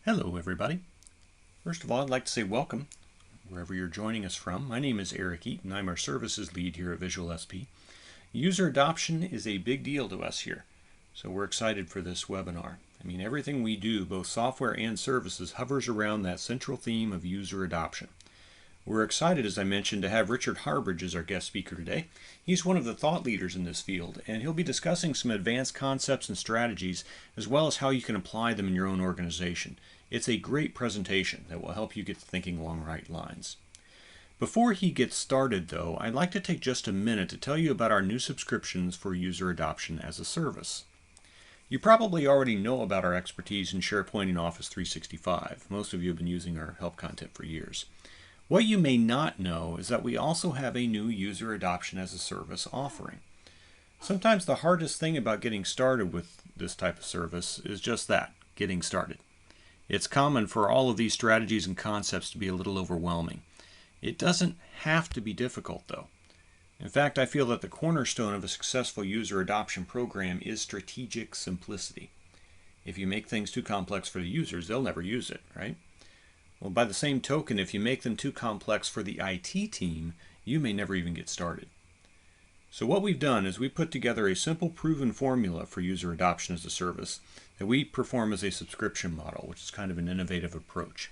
Hello everybody. First of all, I'd like to say welcome wherever you're joining us from. My name is Eric Eaton. I'm our services lead here at VisualSP. User adoption is a big deal to us here, so we're excited for this webinar. I mean, everything we do, both software and services, hovers around that central theme of user adoption. We're excited, as I mentioned, to have Richard Harbridge as our guest speaker today. He's one of the thought leaders in this field, and he'll be discussing some advanced concepts and strategies, as well as how you can apply them in your own organization. It's a great presentation that will help you get thinking along the right lines. Before he gets started, though, I'd like to take just a minute to tell you about our new subscriptions for user adoption as a service. You probably already know about our expertise in SharePoint and Office 365. Most of you have been using our help content for years. What you may not know is that we also have a new user adoption as a service offering. Sometimes the hardest thing about getting started with this type of service is just that, getting started. It's common for all of these strategies and concepts to be a little overwhelming. It doesn't have to be difficult, though. In fact, I feel that the cornerstone of a successful user adoption program is strategic simplicity. If you make things too complex for the users, they'll never use it, right? Well, by the same token, if you make them too complex for the IT team, you may never even get started. So what we've done is we put together a simple proven formula for user adoption as a service that we perform as a subscription model, which is kind of an innovative approach.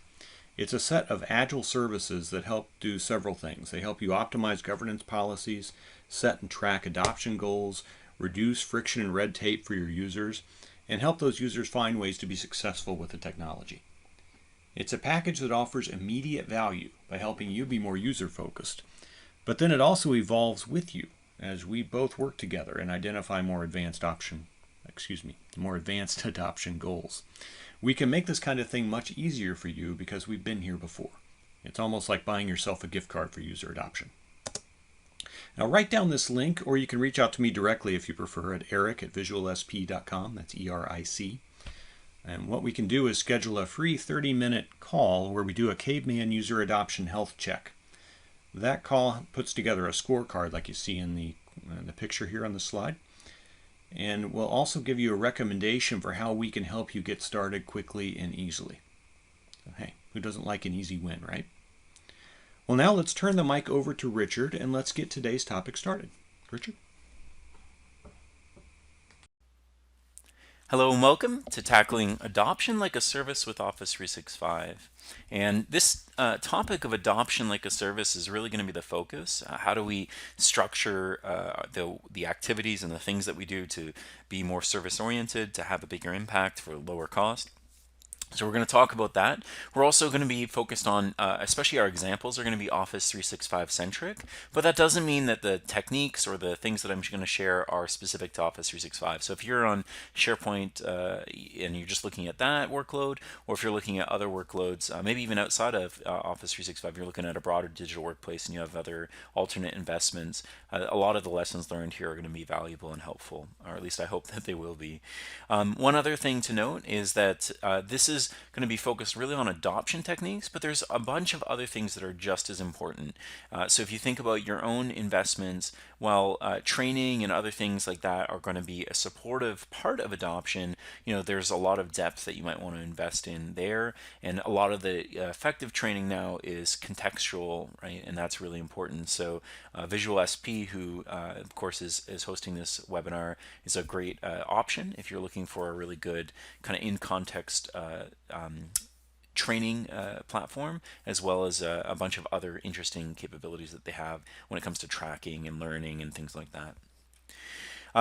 It's a set of agile services that help do several things. They help you optimize governance policies, set and track adoption goals, reduce friction and red tape for your users, and help those users find ways to be successful with the technology. It's a package that offers immediate value by helping you be more user-focused, but then it also evolves with you as we both work together and identify more advanced adoption goals. We can make this kind of thing much easier for you because we've been here before. It's almost like buying yourself a gift card for user adoption. Now write down this link, or you can reach out to me directly if you prefer at eric@visualsp.com. That's ERIC. And what we can do is schedule a free 30-minute call where we do a caveman user adoption health check. That call puts together a scorecard like you see in the picture here on the slide. And we'll also give you a recommendation for how we can help you get started quickly and easily. So, hey, who doesn't like an easy win, right? Well, now let's turn the mic over to Richard and let's get today's topic started. Richard? Hello and welcome to Tackling Adoption Like a Service with Office 365. And this topic of adoption like a service is really going to be the focus. How do we structure the activities and the things that we do to be more service oriented, to have a bigger impact for lower cost? So we're going to talk about that. We're also going to be focused on, especially our examples are going to be Office 365 centric, but that doesn't mean that the techniques or the things that I'm going to share are specific to Office 365. So if you're on SharePoint and you're just looking at that workload, or if you're looking at other workloads, maybe even outside of Office 365, you're looking at a broader digital workplace and you have other alternate investments, a lot of the lessons learned here are going to be valuable and helpful, or at least I hope that they will be. One other thing to note is that this is going to be focused really on adoption techniques, but there's a bunch of other things that are just as important. So if you think about your own investments, while training and other things like that are going to be a supportive part of adoption, there's a lot of depth that you might want to invest in there. And a lot of the effective training now is contextual, right? And that's really important. So VisualSP, who of course is hosting this webinar, is a great option if you're looking for a really good kind of in-context training platform, as well as a bunch of other interesting capabilities that they have when it comes to tracking and learning and things like that.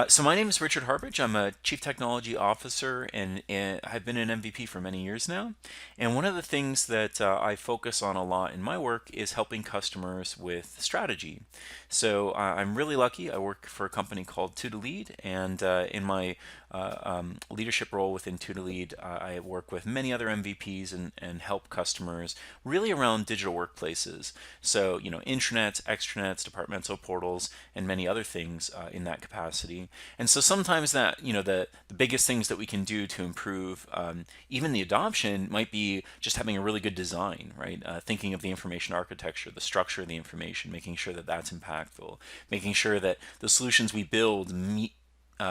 So my name is Richard Harbridge. I'm a Chief Technology Officer and I've been an MVP for many years now. And one of the things that I focus on a lot in my work is helping customers with strategy. So I'm really lucky. I work for a company called TutorLead, and in my leadership role within TutorLead, I work with many other MVPs and help customers really around digital workplaces. So, intranets, extranets, departmental portals, and many other things in that capacity. And so sometimes that, the biggest things that we can do to improve even the adoption might be just having a really good design, right? Thinking of the information architecture, the structure of the information, making sure that that's impactful, making sure that the solutions we build meet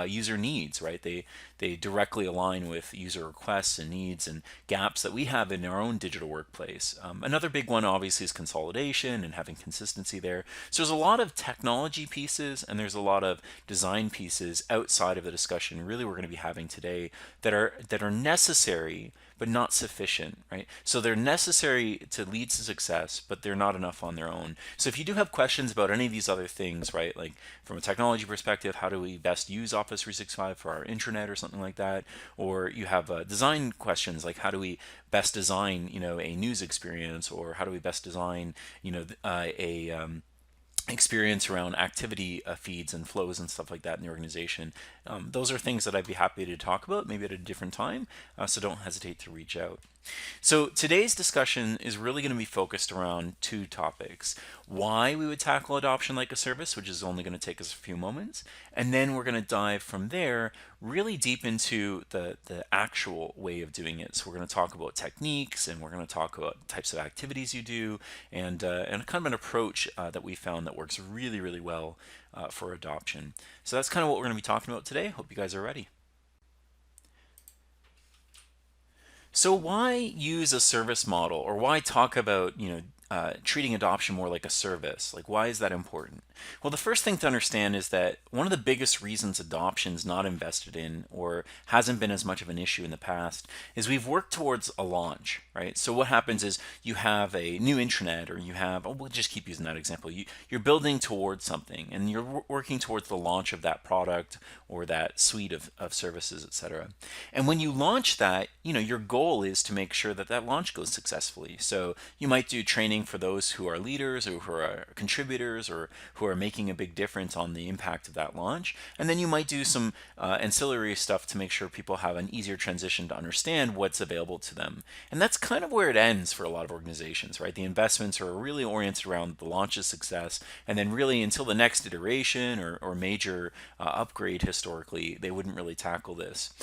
user needs, right? They directly align with user requests and needs and gaps that we have in our own digital workplace. Another big one, obviously, is consolidation and having consistency there. So there's a lot of technology pieces and there's a lot of design pieces outside of the discussion really we're going to be having today that are necessary but not sufficient, right? So they're necessary to lead to success, but they're not enough on their own. So if you do have questions about any of these other things, right, like from a technology perspective, how do we best use Office 365 for our intranet or something like that, or you have design questions like how do we best design, a news experience, or how do we best design, a experience around activity feeds and flows and stuff like that in the organization. Those are things that I'd be happy to talk about, maybe at a different time, so don't hesitate to reach out. So today's discussion is really going to be focused around two topics. Why we would tackle adoption like a service, which is only going to take us a few moments, and then we're going to dive from there really deep into the actual way of doing it. So we're going to talk about techniques, and we're going to talk about types of activities you do, and kind of an approach that we found that works really, really well for adoption. So that's kind of what we're going to be talking about today. Hope you guys are ready. So why use a service model, or why talk about treating adoption more like a service? Like, why is that important? Well, the first thing to understand is that one of the biggest reasons adoption is not invested in or hasn't been as much of an issue in the past is we've worked towards a launch, right? So what happens is you have a new intranet, or you have, we'll just keep using that example. You're building towards something, and you're working towards the launch of that product or that suite of services, etc. And when you launch that, your goal is to make sure that that launch goes successfully. So you might do training for those who are leaders or who are contributors or who are making a big difference on the impact of that launch. And then you might do some ancillary stuff to make sure people have an easier transition to understand what's available to them. And that's kind of where it ends for a lot of organizations, right? The investments are really oriented around the launch's success, and then really until the next iteration or major upgrade historically, they wouldn't really tackle this.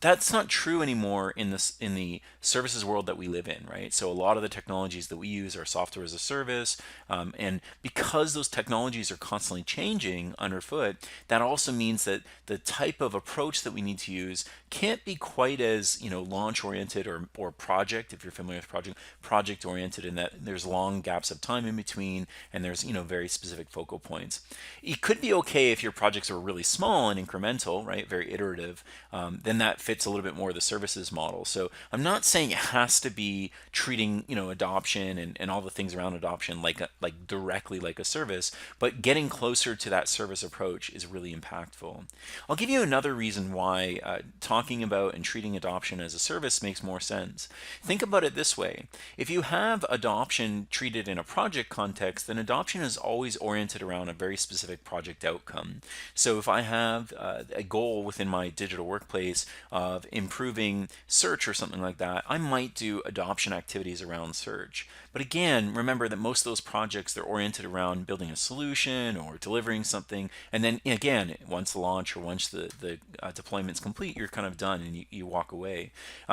That's not true anymore in the services world that we live in, right? So a lot of the technologies that we use are software as a service, and because those technologies are constantly changing underfoot, that also means that the type of approach that we need to use can't be quite as launch oriented or project, if you're familiar with project oriented, in that there's long gaps of time in between and there's very specific focal points. It could be okay if your projects are really small and incremental, right, very iterative. Then that fits a little bit more the services model. So I'm not saying it has to be treating adoption and all the things around adoption like directly like a service, but getting closer to that service approach is really impactful. I'll give you another reason why talking about and treating adoption as a service makes more sense. Think about it this way. If you have adoption treated in a project context, then adoption is always oriented around a very specific project outcome. So if I have a goal within my digital workplace of improving search or something like that, I might do adoption activities around search. But again, remember that most of those projects, they're oriented around building a solution or delivering something. And then again, once the launch or once the deployment's complete, you're kind of done and you walk away.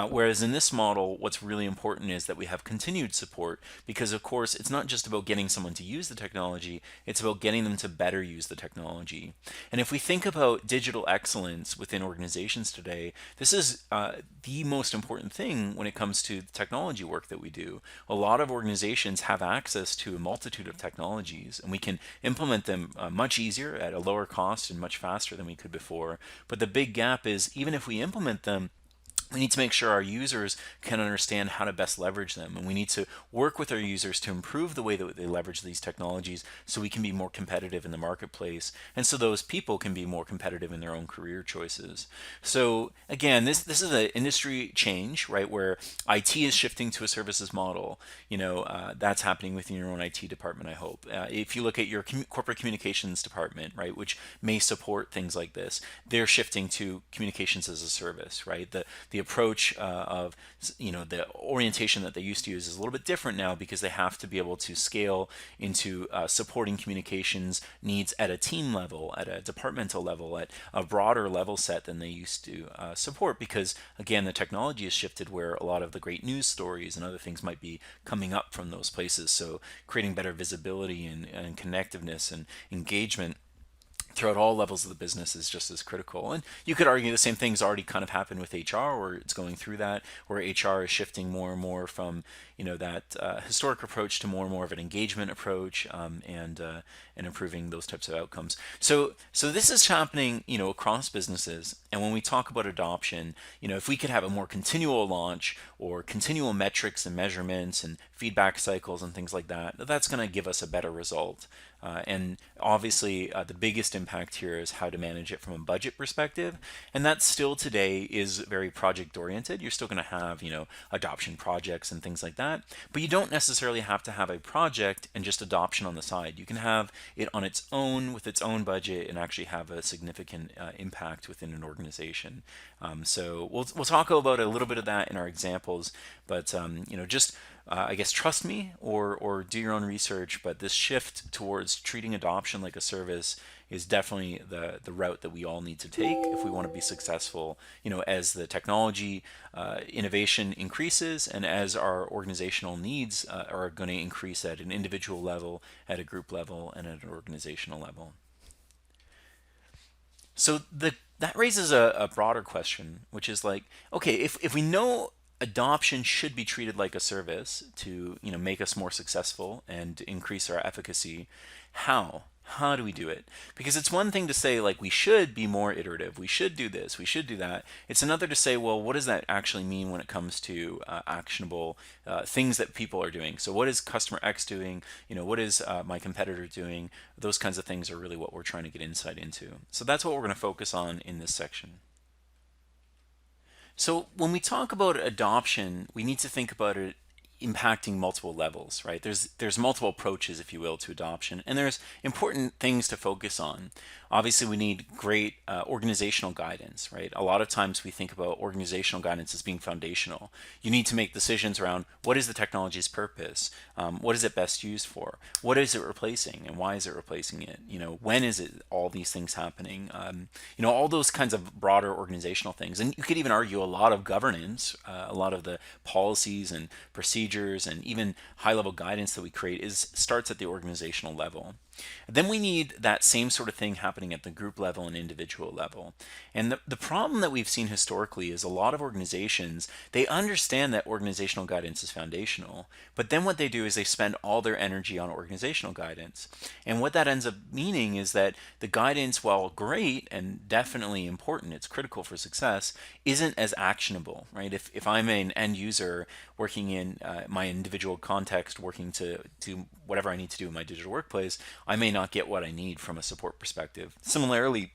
Whereas in this model, what's really important is that we have continued support, because of course, it's not just about getting someone to use the technology, it's about getting them to better use the technology. And if we think about digital excellence within organizations today, this is the most important thing when it comes to the technology work that we do. A lot of organizations have access to a multitude of technologies, and we can implement them much easier at a lower cost and much faster than we could before. But the big gap is, even if we implement them, we need to make sure our users can understand how to best leverage them. And we need to work with our users to improve the way that they leverage these technologies so we can be more competitive in the marketplace. And so those people can be more competitive in their own career choices. So again, this is an industry change, right? Where IT is shifting to a services model. That's happening within your own IT department, I hope. If you look at your corporate communications department, right, which may support things like this, they're shifting to communications as a service, right? The approach of the orientation that they used to use is a little bit different now, because they have to be able to scale into supporting communications needs at a team level, at a departmental level, at a broader level set than they used to support, because again, the technology has shifted where a lot of the great news stories and other things might be coming up from those places. So creating better visibility and connectiveness and engagement throughout all levels of the business is just as critical. And you could argue the same thing's already kind of happened with HR, or it's going through that, where HR is shifting more and more from that historic approach to more and more of an engagement approach, and improving those types of outcomes. So this is happening across businesses. And when we talk about adoption, if we could have a more continual launch or continual metrics and measurements and feedback cycles and things like that, that's going to give us a better result. And obviously, the biggest impact here is how to manage it from a budget perspective. And that still today is very project oriented. You're still going to have, adoption projects and things like that. But you don't necessarily have to have a project and just adoption on the side. You can have it on its own with its own budget and actually have a significant impact within an organization. So we'll talk about a little bit of that in our examples. But, just I guess trust me or do your own research, but this shift towards treating adoption like a service is definitely the route that we all need to take if we want to be successful, as the technology innovation increases and as our organizational needs are going to increase at an individual level, at a group level, and at an organizational level. So that raises a broader question, which is like, okay, if we know adoption should be treated like a service to make us more successful and increase our efficacy, how do we do it? Because it's one thing to say, like, we should be more iterative, we should do this, we should do that. It's another to say, well, what does that actually mean when it comes to actionable things that people are doing? So what is customer X doing? What is my competitor doing? Those kinds of things are really what we're trying to get insight into. So that's what we're going to focus on in this section. So when we talk about adoption, we need to think about it impacting multiple levels, right? There's multiple approaches, if you will, to adoption, and there's important things to focus on. Obviously, we need great organizational guidance, right? A lot of times we think about organizational guidance as being foundational. You need to make decisions around what is the technology's purpose, what is it best used for, what is it replacing, and why is it replacing it? When is it all these things happening? All those kinds of broader organizational things, and you could even argue a lot of governance, a lot of the policies and procedures and even high-level guidance that we create starts at the organizational level. Then we need that same sort of thing happening at the group level and individual level. And the problem that we've seen historically is a lot of organizations, they understand that organizational guidance is foundational, but then what they do is they spend all their energy on organizational guidance. And what that ends up meaning is that the guidance, while great and definitely important, it's critical for success, isn't as actionable, right? If I'm an end user working in my individual context, working to do whatever I need to do in my digital workplace, I may not get what I need from a support perspective. Similarly,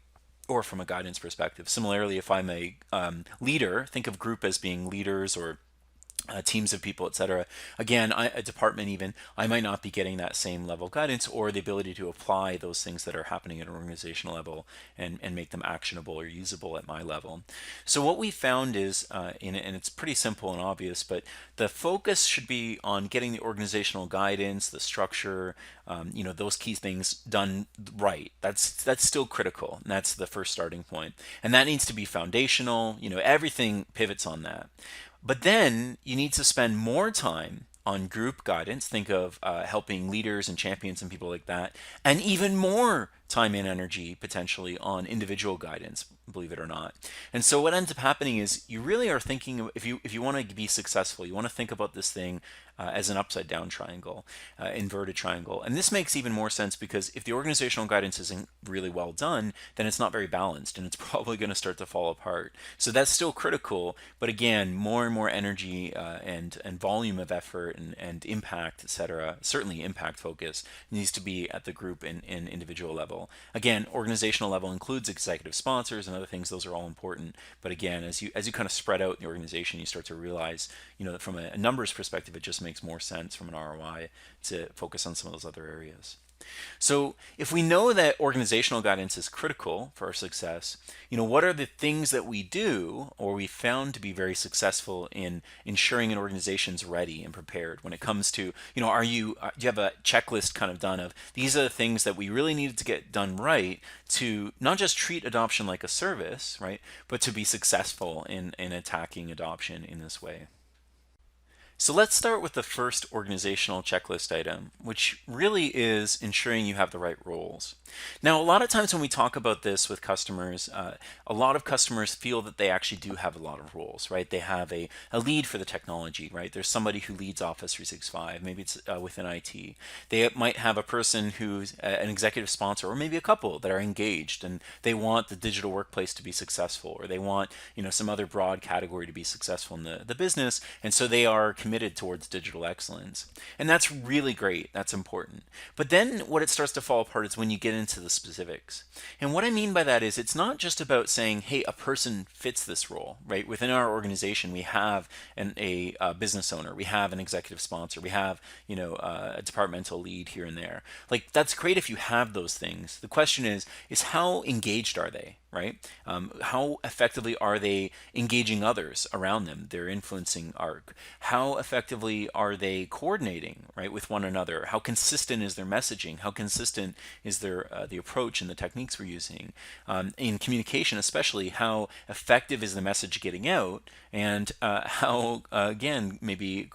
or from a guidance perspective. Similarly, if I'm a leader, think of group as being leaders or teams of people, etc. Again, a department even, I might not be getting that same level of guidance or the ability to apply those things that are happening at an organizational level and make them actionable or usable at my level. So what we found is, and it's pretty simple and obvious, but the focus should be on getting the organizational guidance, the structure, those key things done right. That's still critical, and that's the first starting point. And that needs to be foundational. Everything pivots on that. But then you need to spend more time on group guidance. Think of helping leaders and champions and people like that, and even more time and energy potentially on individual guidance, believe it or not. And so what ends up happening is you really are thinking, if you want to be successful, you want to think about this thing as an upside down triangle, inverted triangle. And this makes even more sense because if the organizational guidance isn't really well done, then it's not very balanced and it's probably going to start to fall apart. So that's still critical, but again, more and more energy and volume of effort and impact, etc., certainly impact focus needs to be at the group and individual level. Again, organizational level includes executive sponsors and other things; those are all important. But again, as you kind of spread out in the organization, you start to realize, that from a numbers perspective, it just makes more sense from an ROI to focus on some of those other areas. So if we know that organizational guidance is critical for our success, what are the things that we do or we found to be very successful in ensuring an organization's ready and prepared when it comes to, do you have a checklist kind of done of these are the things that we really needed to get done right to not just treat adoption like a service, right, but to be successful in attacking adoption in this way? So let's start with the first organizational checklist item, which really is ensuring you have the right roles. Now, a lot of times when we talk about this with customers, a lot of customers feel that they actually do have a lot of roles, right? They have a lead for the technology, right? There's somebody who leads Office 365, maybe it's within IT. They might have a person who's an executive sponsor, or maybe a couple that are engaged and they want the digital workplace to be successful, or they want, some other broad category to be successful in the business, and so they are committed towards digital excellence. And that's really great. That's important. But then what it starts to fall apart is when you get into the specifics. And what I mean by that is it's not just about saying, hey, a person fits this role, right? Within our organization, we have a business owner, we have an executive sponsor, we have, a departmental lead here and there. Like, that's great if you have those things. The question is how engaged are they? Right? How effectively are they engaging others around them? They're influencing ARC. How effectively are they coordinating, right, with one another? How consistent is their messaging? How consistent is their the approach and the techniques we're using? In communication, especially, how effective is the message getting out? And how, again, maybe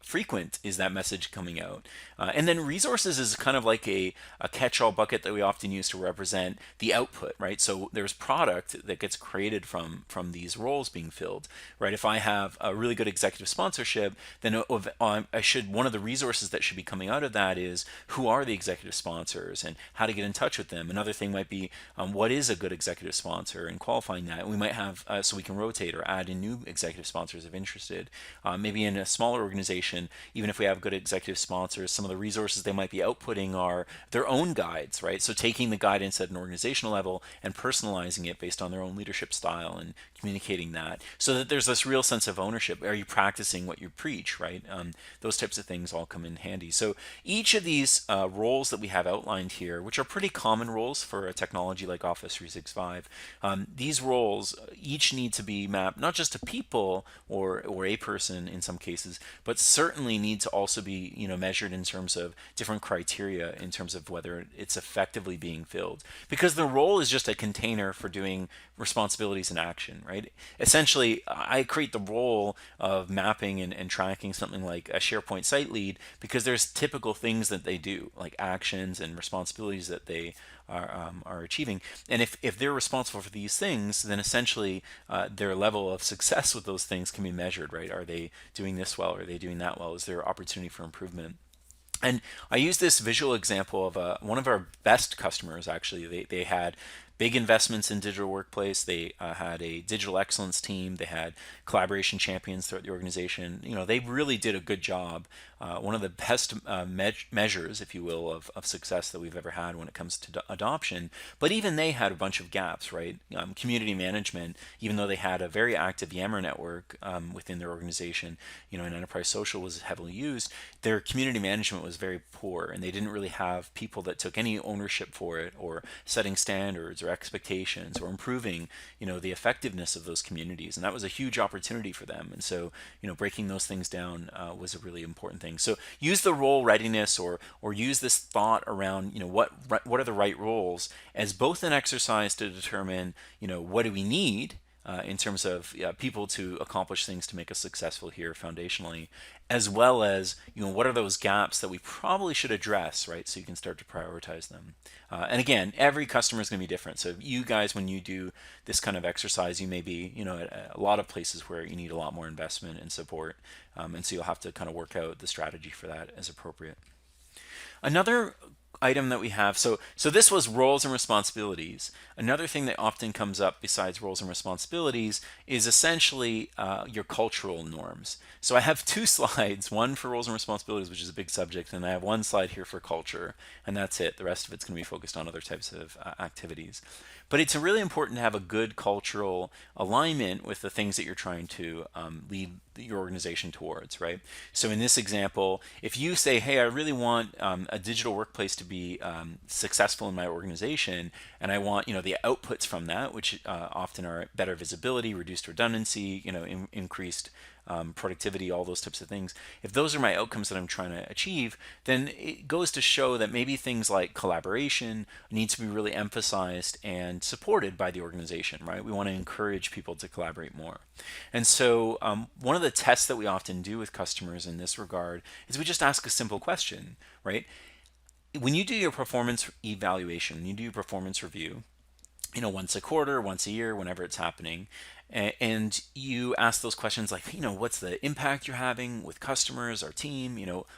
frequent is that message coming out? And then resources is kind of like a catch-all bucket that we often use to represent the output, right? So there's product that gets created from these roles being filled, right? If I have a really good executive sponsorship, then I should, one of the resources that should be coming out of that is who are the executive sponsors and how to get in touch with them. Another thing might be what is a good executive sponsor and qualifying that. We might have so we can rotate or add in new executive sponsors if interested. Maybe in a smaller organization, even if we have good executive sponsors, some of the resources they might be outputting are their own guides, right? So taking the guidance at an organizational level and personalizing it based on their own leadership style and communicating that, so that there's this real sense of ownership. Are you practicing what you preach, right? Those types of things all come in handy. So each of these roles that we have outlined here, which are pretty common roles for a technology like Office 365, these roles each need to be mapped not just to people or a person in some cases, but certainly need to also be measured in terms of different criteria in terms of whether it's effectively being filled, because the role is just a container for doing responsibilities and action, right? Essentially, I create the role of mapping and tracking something like a SharePoint site lead because there's typical things that they do, like actions and responsibilities that they are achieving. And if they're responsible for these things, then essentially their level of success with those things can be measured, right? Are they doing this well? Are they doing that well? Is there opportunity for improvement? And I use this visual example of one of our best customers, actually. They had big investments in digital workplace. They had a digital excellence team. They had collaboration champions throughout the organization. They really did a good job. One of the best measures, if you will, of success that we've ever had when it comes to adoption. But even they had a bunch of gaps, right? Community management, even though they had a very active Yammer network within their organization, and enterprise social was heavily used, their community management was very poor, and they didn't really have people that took any ownership for it, or setting standards or expectations, or improving the effectiveness of those communities. And that was a huge opportunity for them. And so breaking those things down was a really important thing. So use the role readiness, or use this thought around what are the right roles as both an exercise to determine what do we need in terms of people to accomplish things to make us successful here foundationally, as well as what are those gaps that we probably should address, right? So you can start to prioritize them. And again, every customer is going to be different. So you guys, when you do this kind of exercise, you may be at a lot of places where you need a lot more investment and support, and so you'll have to kind of work out the strategy for that as appropriate. Another item that we have, so this was roles and responsibilities. Another thing that often comes up besides roles and responsibilities is essentially your cultural norms. So I have two slides, one for roles and responsibilities, which is a big subject, and I have one slide here for culture, and that's it. The rest of it's going to be focused on other types of activities. But it's really important to have a good cultural alignment with the things that you're trying to lead your organization towards, right? So in this example, if you say, hey, I really want a digital workplace to be successful in my organization, and I want the outputs from that, which often are better visibility, reduced redundancy, increased productivity, all those types of things. If those are my outcomes that I'm trying to achieve, then it goes to show that maybe things like collaboration need to be really emphasized and supported by the organization, right? We want to encourage people to collaborate more. And so one of the tests that we often do with customers in this regard is we just ask a simple question, right? When you do your performance evaluation, when you do your performance review, once a quarter, once a year, whenever it's happening, and you ask those questions like, what's the impact you're having with customers, our team,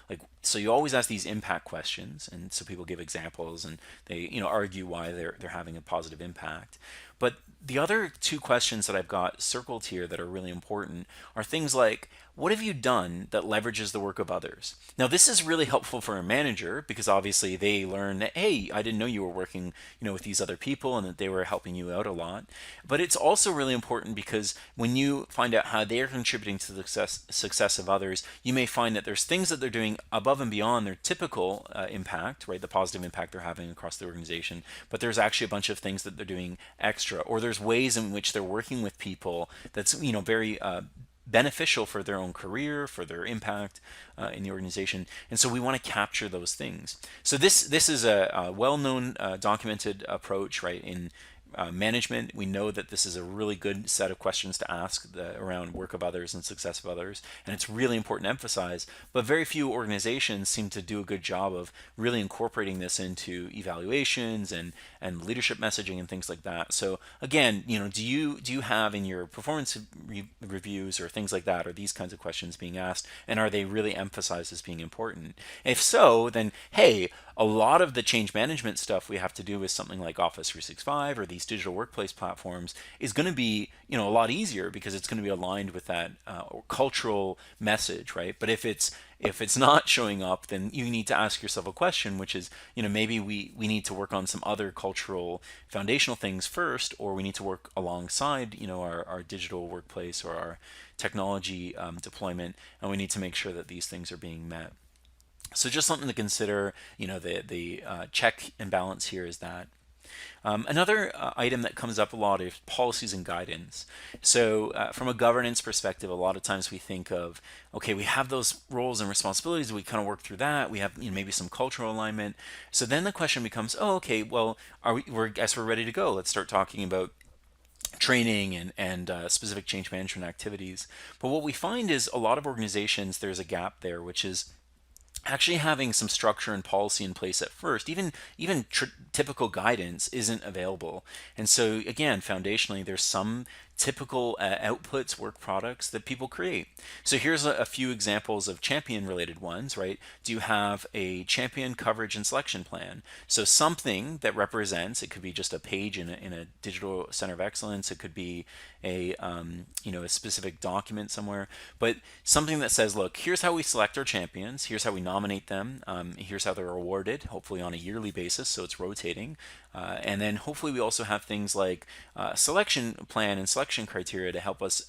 like, so you always ask these impact questions, and so people give examples and they, argue why they're having a positive impact. But the other two questions that I've got circled here that are really important are things like, what have you done that leverages the work of others? Now, this is really helpful for a manager because obviously they learn that, hey, I didn't know you were working, with these other people and that they were helping you out a lot. But it's also really important because when you find out how they're contributing to the success of others, you may find that there's things that they're doing above and beyond their typical impact, right? The positive impact they're having across the organization. But there's actually a bunch of things that they're doing extra, or there's ways in which they're working with people that's, very beneficial for their own career, for their impact in the organization. And so we want to capture those things. So this is a well-known, documented approach, right? In management, we know that this is a really good set of questions to ask around work of others and success of others, and it's really important to emphasize. But very few organizations seem to do a good job of really incorporating this into evaluations and leadership messaging and things like that. So again, do you have in your performance reviews or things like that, are these kinds of questions being asked, and are they really emphasized as being important? If so, then hey, a lot of the change management stuff we have to do with something like Office 365 or these digital workplace platforms is going to be, a lot easier because it's going to be aligned with that cultural message, right? But if it's not showing up, then you need to ask yourself a question, which is, maybe we need to work on some other cultural foundational things first, or we need to work alongside, our digital workplace or our technology deployment, and we need to make sure that these things are being met. So just something to consider, the check and balance here is that. Another item that comes up a lot is policies and guidance. So from a governance perspective, a lot of times we think of, okay, we have those roles and responsibilities, we kind of work through that, we have maybe some cultural alignment. So then the question becomes, oh, okay, well, guess we're ready to go. Let's start talking about training and specific change management activities. But what we find is a lot of organizations, there's a gap there, which is actually having some structure and policy in place at first. Even typical guidance isn't available. And so again, foundationally, there's some typical outputs, work products that people create. So here's a few examples of champion related ones, right? Do you have a champion coverage and selection plan? So something that represents, it could be just a page in a digital center of excellence, it could be a a specific document somewhere, but something that says, look, here's how we select our champions, here's how we nominate them, here's how they're awarded, hopefully on a yearly basis, so it's rotating. And then hopefully we also have things like selection plan and selection criteria to help us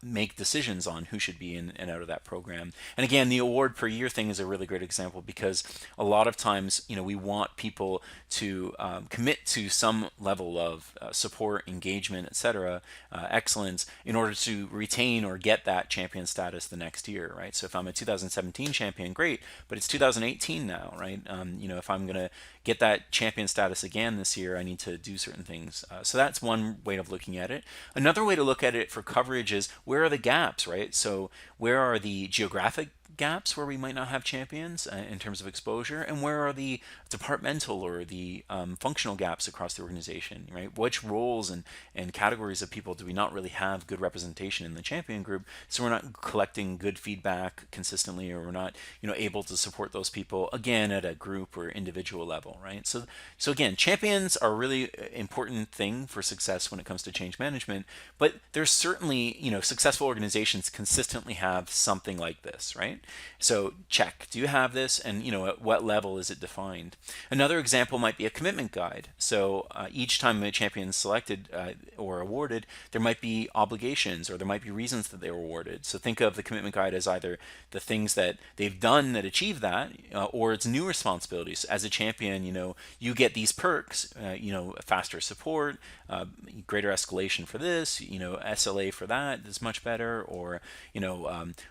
make decisions on who should be in and out of that program. And again, the award per year thing is a really great example because a lot of times, we want people to commit to some level of support, engagement, etc., excellence in order to retain or get that champion status the next year, right? So if I'm a 2017 champion, great, but it's 2018 now, right? If I'm going to get that champion status again this year, I need to do certain things. So that's one way of looking at it. Another way to look at it for coverage is where are the gaps, right? So where are the geographic gaps where we might not have champions in terms of exposure, and where are the departmental or the functional gaps across the organization, right? Which roles and categories of people do we not really have good representation in the champion group, so we're not collecting good feedback consistently, or we're not able to support those people again at a group or individual level, right? So again, champions are a really important thing for success when it comes to change management, but there's certainly successful organizations consistently have something like this, right? So check, do you have this, and at what level is it defined? Another example might be a commitment guide. So each time a champion is selected or awarded, there might be obligations or there might be reasons that they were awarded. So think of the commitment guide as either the things that they've done that achieve that, or it's new responsibilities. As a champion, you get these perks, faster support, greater escalation for this, SLA for that is much better, or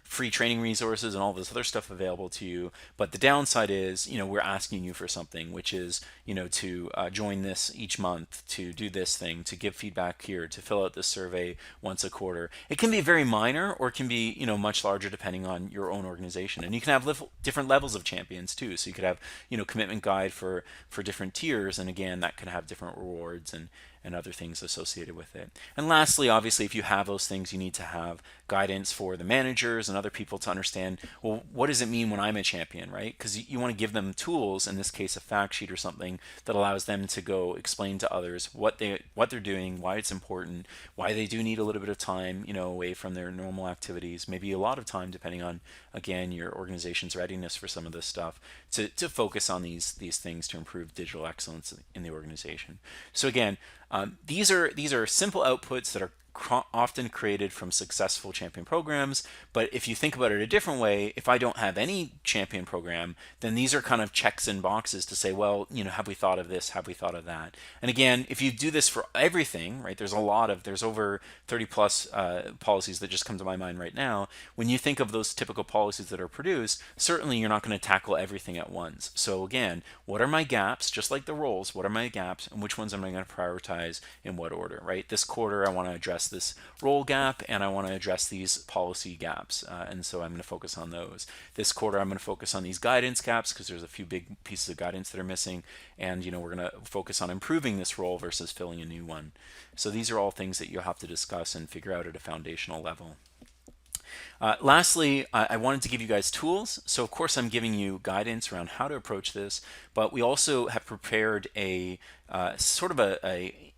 free training resources and all this other stuff available to you. But the downside is, we're asking you for something, which is, to join this each month, to do this thing, to give feedback here, to fill out this survey once a quarter. It can be very minor, or it can be, much larger depending on your own organization. And you can have different levels of champions too. So you could have, commitment guide for different tiers, and again, that could have different rewards and other things associated with it. And lastly, obviously, if you have those things, you need to have guidance for the managers and other people to understand, well, what does it mean when I'm a champion, right? Because you want to give them tools, in this case, a fact sheet or something that allows them to go explain to others what they're doing, why it's important, why they do need a little bit of time, away from their normal activities, maybe a lot of time, depending on, again, your organization's readiness for some of this stuff, to focus on these things to improve digital excellence in the organization. So again, these are simple outputs that are often created from successful champion programs. But if you think about it a different way, if I don't have any champion program, then these are kind of checks in boxes to say, well, have we thought of this? Have we thought of that? And again, if you do this for everything, right, there's over 30 plus policies that just come to my mind right now. When you think of those typical policies that are produced, certainly you're not going to tackle everything at once. So again, what are my gaps? Just like the roles, what are my gaps, and which ones am I going to prioritize in what order, right? This quarter, I want to address this role gap, and I want to address these policy gaps, and so I'm going to focus on those. This quarter, I'm going to focus on these guidance gaps because there's a few big pieces of guidance that are missing, and we're going to focus on improving this role versus filling a new one. So these are all things that you'll have to discuss and figure out at a foundational level. Lastly, I wanted to give you guys tools. So of course I'm giving you guidance around how to approach this, but we also have prepared a sort of a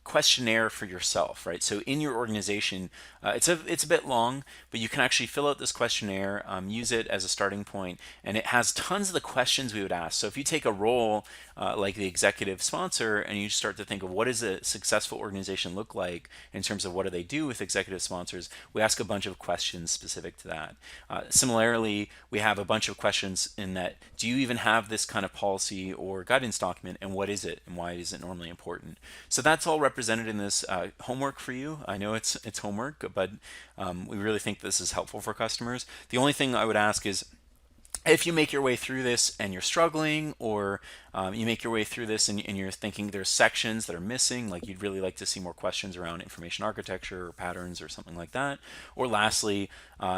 questionnaire for yourself, right? So in your organization, it's a bit long, but you can actually fill out this questionnaire, use it as a starting point, and it has tons of the questions we would ask. So if you take a role like the executive sponsor, and you start to think of what does a successful organization look like in terms of what do they do with executive sponsors, we ask a bunch of questions specific to that. Similarly, we have a bunch of questions in that, do you even have this kind of policy or guidance document, and what is it, and why is it normally important? So that's all represented in this homework for you. I know it's homework, but we really think this is helpful for customers. The only thing I would ask is, if you make your way through this and you're struggling, or you make your way through this and you're thinking there's sections that are missing, like you'd really like to see more questions around information architecture or patterns or something like that. Or lastly,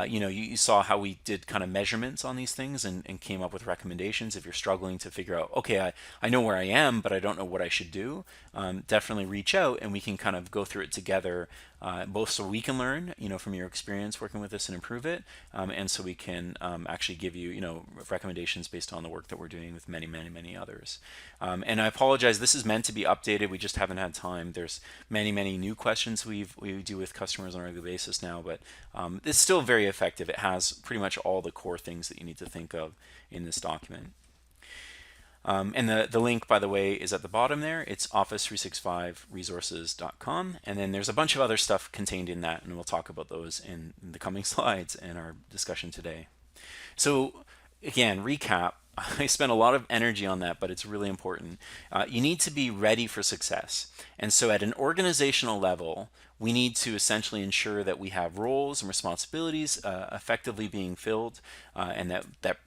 you saw how we did kind of measurements on these things and came up with recommendations. If you're struggling to figure out, okay, I know where I am, but I don't know what I should do, definitely reach out and we can kind of go through it together, both so we can learn, from your experience working with this and improve it, and so we can actually give you, recommendations based on the work that we're doing with many, many, many others. And I apologize, this is meant to be updated. We just haven't had time. There's many, many new questions we do with customers on a regular basis now, but it's still very effective. It has pretty much all the core things that you need to think of in this document. And the link, by the way, is at the bottom there. It's office365resources.com. And then there's a bunch of other stuff contained in that, and we'll talk about those in the coming slides in our discussion today. So again, recap. I spent a lot of energy on that, but it's really important. You need to be ready for success. And so at an organizational level, we need to essentially ensure that we have roles and responsibilities effectively being filled, and that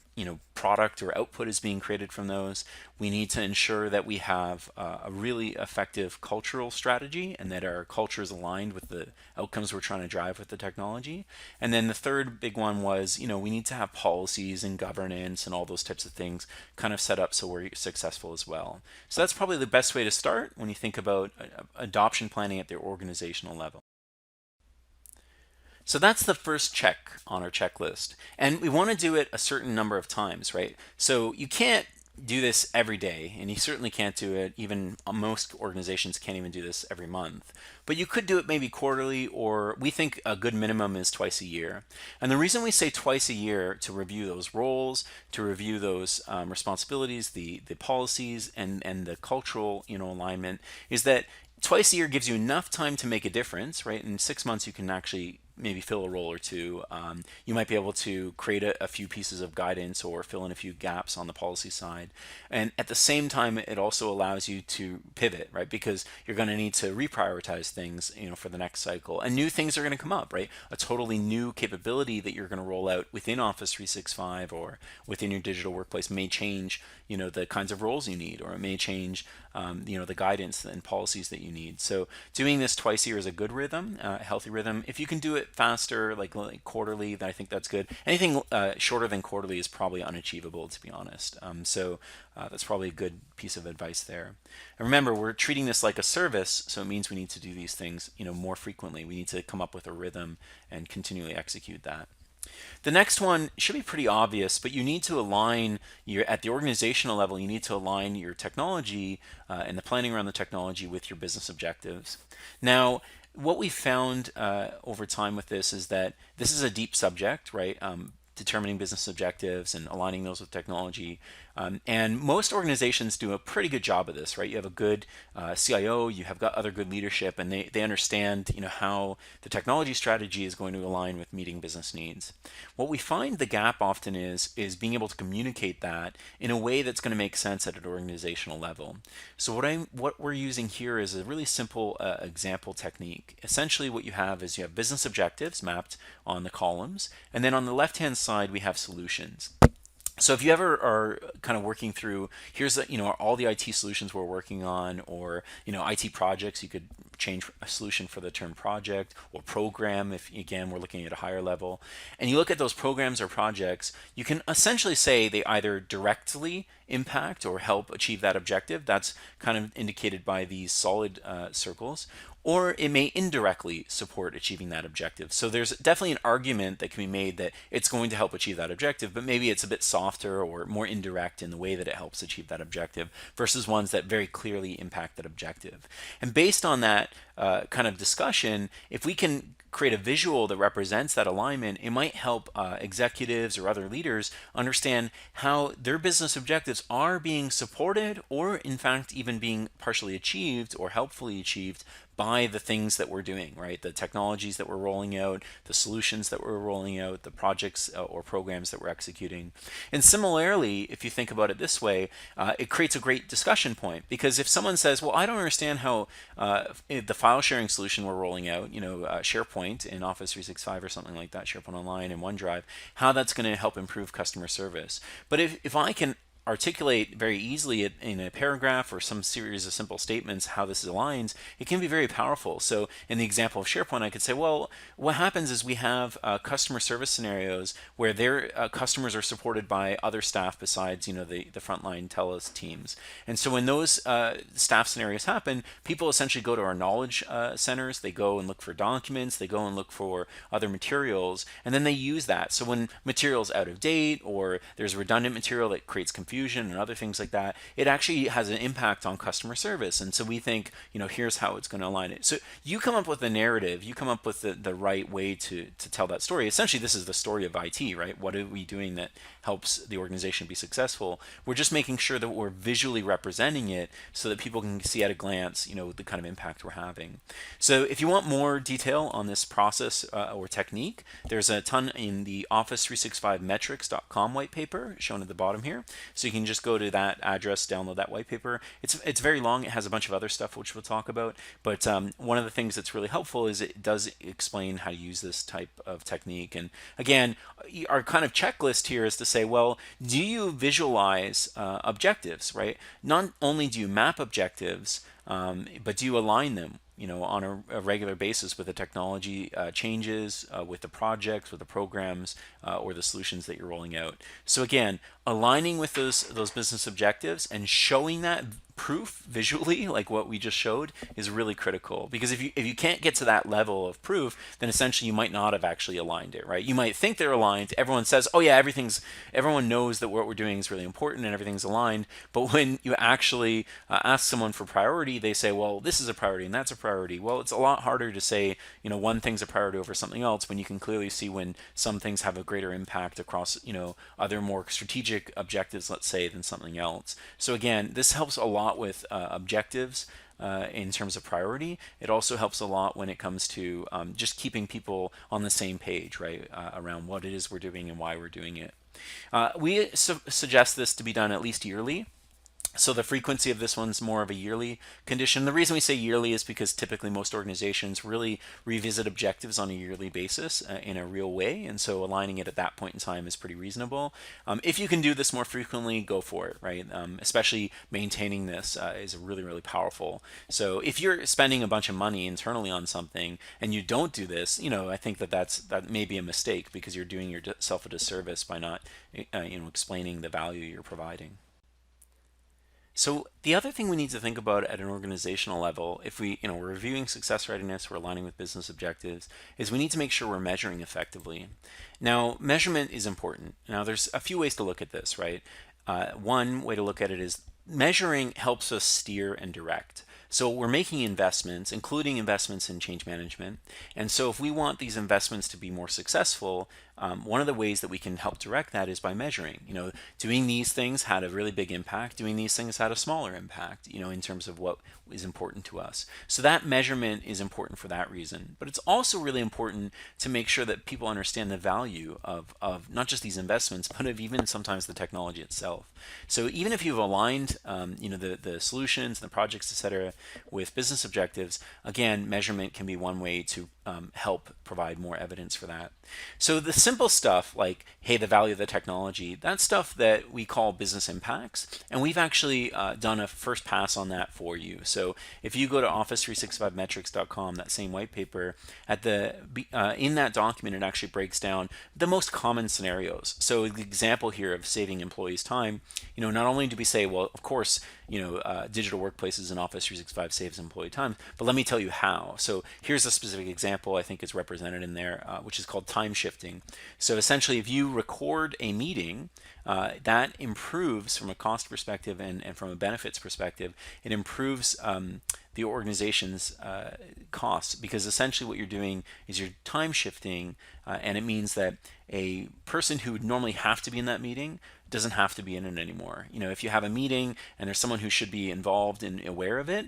product or output is being created from those. We need to ensure that we have a really effective cultural strategy and that our culture is aligned with the outcomes we're trying to drive with the technology. And then the third big one was, we need to have policies and governance and all those types of things kind of set up so we're successful as well. So that's probably the best way to start when you think about adoption planning at the organizational level. So that's the first check on our checklist. And we want to do it a certain number of times, right? So you can't do this every day, and you certainly can't do it. Even most organizations can't even do this every month. But you could do it maybe quarterly, or we think a good minimum is twice a year. And the reason we say twice a year to review those roles, to review those responsibilities, the policies, and the cultural alignment, is that twice a year gives you enough time to make a difference, right? In 6 months, you can actually maybe fill a role or two. You might be able to create a few pieces of guidance or fill in a few gaps on the policy side. And at the same time, it also allows you to pivot, right? Because you're going to need to reprioritize things, for the next cycle. And new things are going to come up, right? A totally new capability that you're going to roll out within Office 365 or within your digital workplace may change, the kinds of roles you need, or it may change, the guidance and policies that you need. So doing this twice a year is a good rhythm, a healthy rhythm. If you can do it faster, like quarterly, then I think that's good. Anything shorter than quarterly is probably unachievable, to be honest. So that's probably a good piece of advice there. And remember, we're treating this like a service, so it means we need to do these things, more frequently. We need to come up with a rhythm and continually execute that. The next one should be pretty obvious, but you need to align at the organizational level, you need to align your technology and the planning around the technology with your business objectives. Now, what we found over time with this is that this is a deep subject, right? Determining business objectives and aligning those with technology. And most organizations do a pretty good job of this, right? You have a good CIO, you have got other good leadership, and they understand, how the technology strategy is going to align with meeting business needs. What we find the gap often is being able to communicate that in a way that's going to make sense at an organizational level. So what we're using here is a really simple example technique. Essentially, what you have is you have business objectives mapped on the columns, and then on the left-hand side we have solutions. So if you ever are kind of working through, here's all the IT solutions we're working on, or IT projects, you could change a solution for the term project or program if again we're looking at a higher level. And you look at those programs or projects, you can essentially say they either directly impact or help achieve that objective. That's kind of indicated by these solid circles, or it may indirectly support achieving that objective. So there's definitely an argument that can be made that it's going to help achieve that objective, but maybe it's a bit softer or more indirect in the way that it helps achieve that objective versus ones that very clearly impact that objective. And based on that kind of discussion, if we can create a visual that represents that alignment, it might help executives or other leaders understand how their business objectives are being supported or in fact even being partially achieved or helpfully achieved by the things that we're doing, right? The technologies that we're rolling out, the solutions that we're rolling out, the projects or programs that we're executing. And similarly, if you think about it this way, it creates a great discussion point, because if someone says, well, I don't understand how the file sharing solution we're rolling out, SharePoint in Office 365 or something like that, SharePoint Online and OneDrive, how that's going to help improve customer service. But if I can articulate very easily in a paragraph or some series of simple statements how this aligns, it can be very powerful. So in the example of SharePoint, I could say, well, what happens is we have customer service scenarios where their customers are supported by other staff besides, the frontline TELUS teams. And so when those staff scenarios happen, people essentially go to our knowledge centers, they go and look for documents, they go and look for other materials, and then they use that. So when material's out of date or there's redundant material that creates confusion and other things like that, it actually has an impact on customer service. And so we think, here's how it's going to align it. So you come up with a narrative, you come up with the right way to tell that story. Essentially, this is the story of IT, right? What are we doing that helps the organization be successful? We're just making sure that we're visually representing it so that people can see at a glance, the kind of impact we're having. So if you want more detail on this process or technique, there's a ton in the Office365metrics.com white paper shown at the bottom here. So you can just go to that address, download that white paper. It's very long. It has a bunch of other stuff which we'll talk about. But one of the things that's really helpful is it does explain how to use this type of technique. And again, our kind of checklist here is to say, well, do you visualize objectives, right? Not only do you map objectives, but do you align them? on a regular basis with the technology changes, with the projects, with the programs, or the solutions that you're rolling out. So again, aligning with those business objectives and showing that proof visually, like what we just showed, is really critical. Because if you can't get to that level of proof, then essentially you might not have actually aligned it, right? You might think they're aligned. Everyone says, oh yeah, everyone knows that what we're doing is really important and everything's aligned. But when you actually ask someone for priority, they say, well, this is a priority and that's a priority. Well, it's a lot harder to say, one thing's a priority over something else when you can clearly see when some things have a greater impact across, other more strategic objectives, let's say, than something else. So again, this helps a lot with objectives in terms of priority. It also helps a lot when it comes to just keeping people on the same page, right, around what it is we're doing and why we're doing it. We suggest this to be done at least yearly. So the frequency of this one's more of a yearly condition. The reason we say yearly is because typically most organizations really revisit objectives on a yearly basis in a real way. And so aligning it at that point in time is pretty reasonable. If you can do this more frequently, go for it, right? Especially maintaining this is really, really powerful. So if you're spending a bunch of money internally on something and you don't do this, I think that may be a mistake because you're doing yourself a disservice by not, explaining the value you're providing. So the other thing we need to think about at an organizational level, if we're reviewing success readiness, we're aligning with business objectives, is we need to make sure we're measuring effectively. Now, measurement is important. Now, there's a few ways to look at this, right? One way to look at it is measuring helps us steer and direct. So we're making investments, including investments in change management. And so if we want these investments to be more successful, one of the ways that we can help direct that is by measuring. Doing these things had a really big impact. Doing these things had a smaller impact, in terms of what is important to us. So that measurement is important for that reason. But it's also really important to make sure that people understand the value of not just these investments, but of even sometimes the technology itself. So even if you've aligned, the solutions, the projects, etc., with business objectives, again, measurement can be one way to help provide more evidence for that. So the simple stuff like, hey, the value of the technology, that's stuff that we call business impacts. And we've actually done a first pass on that for you. So if you go to office365metrics.com, that same white paper, in that document, it actually breaks down the most common scenarios. So the example here of saving employees time, not only do we say, well, of course, digital workplaces and Office 365 saves employee time, but let me tell you how. So here's a specific example I think is represented in there, which is called time shifting. So essentially, if you record a meeting, that improves from a cost perspective and from a benefits perspective, it improves the organization's costs, because essentially what you're doing is you're time shifting, and it means that a person who would normally have to be in that meeting doesn't have to be in it anymore. If you have a meeting and there's someone who should be involved and aware of it,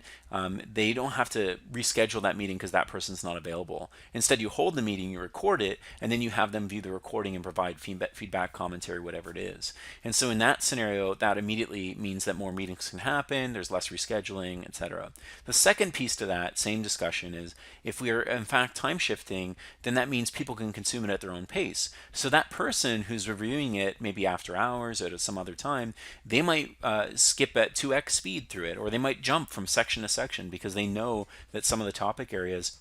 they don't have to reschedule that meeting because that person's not available. Instead, you hold the meeting, you record it, and then you have them view the recording and provide feedback, commentary, whatever it is. And so in that scenario, that immediately means that more meetings can happen, there's less rescheduling, etc. The second piece to that same discussion is if we are in fact time shifting, then that means people can consume it at their own pace. So that person who's reviewing it maybe after hours or at some other time, they might skip at 2x speed through it, or they might jump from section to section because they know that some of the topic areas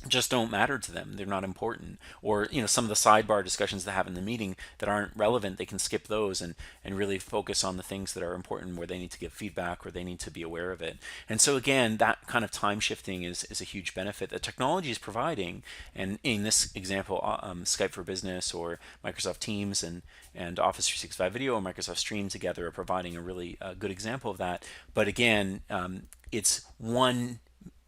just don't matter to them. They're not important. Or, some of the sidebar discussions they have in the meeting that aren't relevant, they can skip those and really focus on the things that are important where they need to give feedback or they need to be aware of it. And so again, that kind of time shifting is a huge benefit that technology is providing. And in this example, Skype for Business or Microsoft Teams and Office 365 Video or Microsoft Stream together are providing a really good example of that. But again, it's one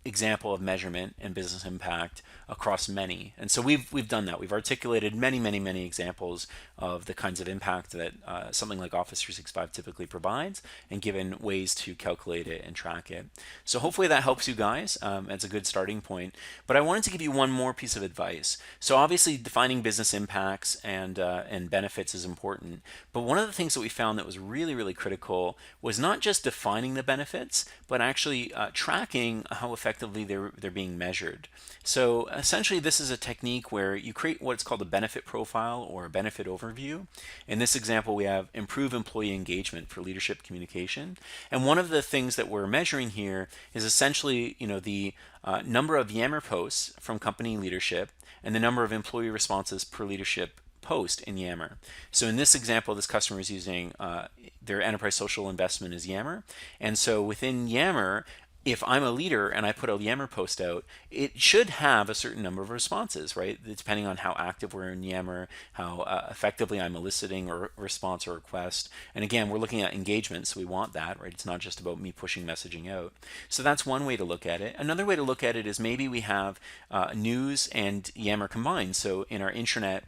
example of measurement and business impact across many. And so we've done that. We've articulated many examples of the kinds of impact that something like Office 365 typically provides and given ways to calculate it and track it. So hopefully that helps you guys. It's a good starting point. But I wanted to give you one more piece of advice. So obviously defining business impacts and benefits is important. But one of the things that we found that was really critical was not just defining the benefits, but actually tracking how effective effectively they're being measured. So essentially, this is a technique where you create what's called a benefit profile or a benefit overview. In this example, we have improve employee engagement for leadership communication. And one of the things that we're measuring here is essentially, the number of Yammer posts from company leadership and the number of employee responses per leadership post in Yammer. So in this example, this customer is using their enterprise social investment is Yammer. And so within Yammer, if I'm a leader and I put a Yammer post out, it should have a certain number of responses, right? Depending on how active we're in Yammer, how effectively I'm eliciting a response or request. And again, we're looking at engagement, so we want that, right? It's not just about me pushing messaging out. So that's one way to look at it. Another way to look at it is maybe we have news and Yammer combined. So in our intranet,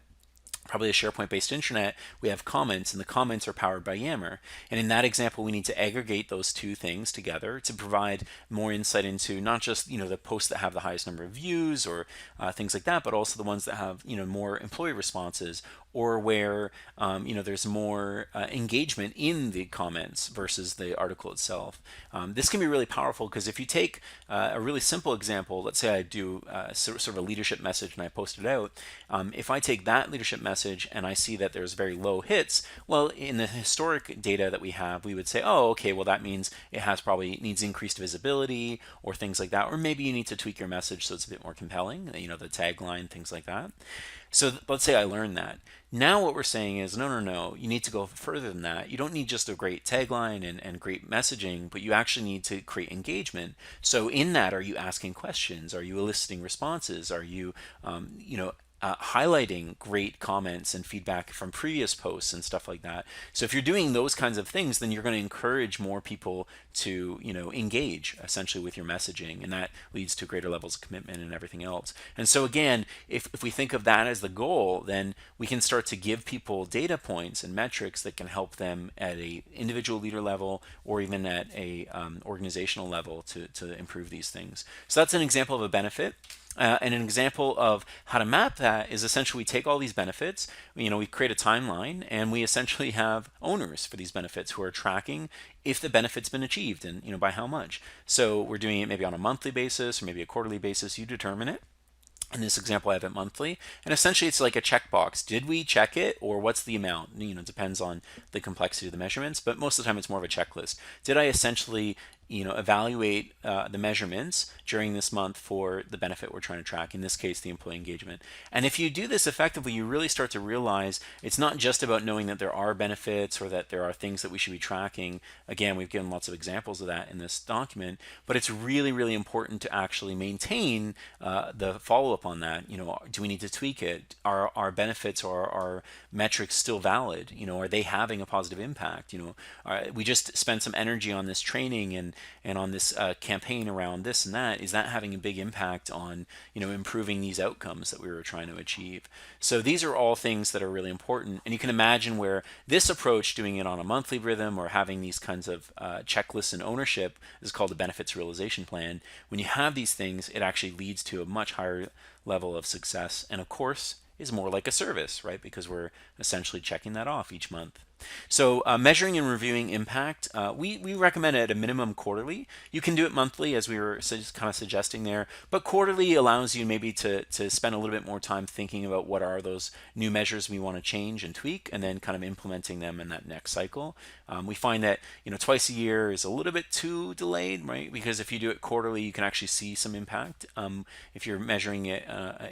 probably a SharePoint-based intranet, we have comments, and the comments are powered by Yammer. And in that example, we need to aggregate those two things together to provide more insight into not just the posts that have the highest number of views or things like that, but also the ones that have more employee responses, or where there's more engagement in the comments versus the article itself. This can be really powerful because if you take a really simple example, let's say I do sort of a leadership message and I post it out. If I take that leadership message and I see that there's very low hits, well, in the historic data that we have, we would say, oh, okay, well, that means it needs increased visibility or things like that. Or maybe you need to tweak your message so it's a bit more compelling, the tagline, things like that. So let's say I learned that. Now what we're saying is, no, you need to go further than that. You don't need just a great tagline and great messaging, but you actually need to create engagement. So in that, are you asking questions? Are you eliciting responses? Are you, highlighting great comments and feedback from previous posts and stuff like that? So if you're doing those kinds of things, then you're going to encourage more people to engage essentially with your messaging, and that leads to greater levels of commitment and everything else. And so again, if we think of that as the goal, then we can start to give people data points and metrics that can help them at a individual leader level or even at a organizational level to improve these things. So that's an example of a benefit. And an example of how to map that is essentially we take all these benefits, we create a timeline, and we essentially have owners for these benefits who are tracking if the benefit's been achieved and by how much. So we're doing it maybe on a monthly basis or maybe a quarterly basis. You determine it. In this example, I have it monthly, and essentially it's like a checkbox. Did we check it, or what's the amount? It depends on the complexity of the measurements, but most of the time it's more of a checklist. Did I essentially evaluate the measurements during this month for the benefit we're trying to track, in this case, the employee engagement? And if you do this effectively, you really start to realize it's not just about knowing that there are benefits or that there are things that we should be tracking. Again, we've given lots of examples of that in this document, but it's really, really important to actually maintain the follow-up on that. Do we need to tweak it? Are our benefits or our metrics still valid? Are they having a positive impact? We just spent some energy on this training and on this campaign around this and that. Is that having a big impact on improving these outcomes that we were trying to achieve? So these are all things that are really important, and you can imagine where this approach, doing it on a monthly rhythm or having these kinds of checklists and ownership, is called a benefits realization plan. When you have these things, it actually leads to a much higher level of success, and of course is more like a service, right? Because we're essentially checking that off each month. So measuring and reviewing impact, we recommend it at a minimum quarterly. You can do it monthly, as we were kind of suggesting there, but quarterly allows you maybe to spend a little bit more time thinking about what are those new measures we want to change and tweak, and then kind of implementing them in that next cycle. We find that twice a year is a little bit too delayed, right? Because if you do it quarterly, you can actually see some impact. If you're measuring it,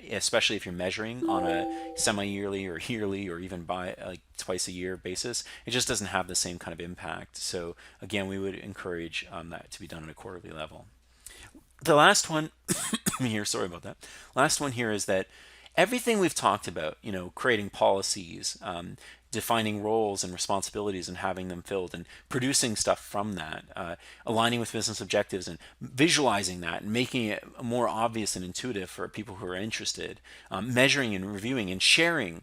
especially if you're measuring on a semi-yearly or yearly or even by like twice a year basis, it just doesn't have the same kind of impact. So again, we would encourage that to be done at a quarterly level. The last one here, sorry about that. Last one here is that everything we've talked about, creating policies, defining roles and responsibilities and having them filled and producing stuff from that, aligning with business objectives and visualizing that and making it more obvious and intuitive for people who are interested, measuring and reviewing and sharing.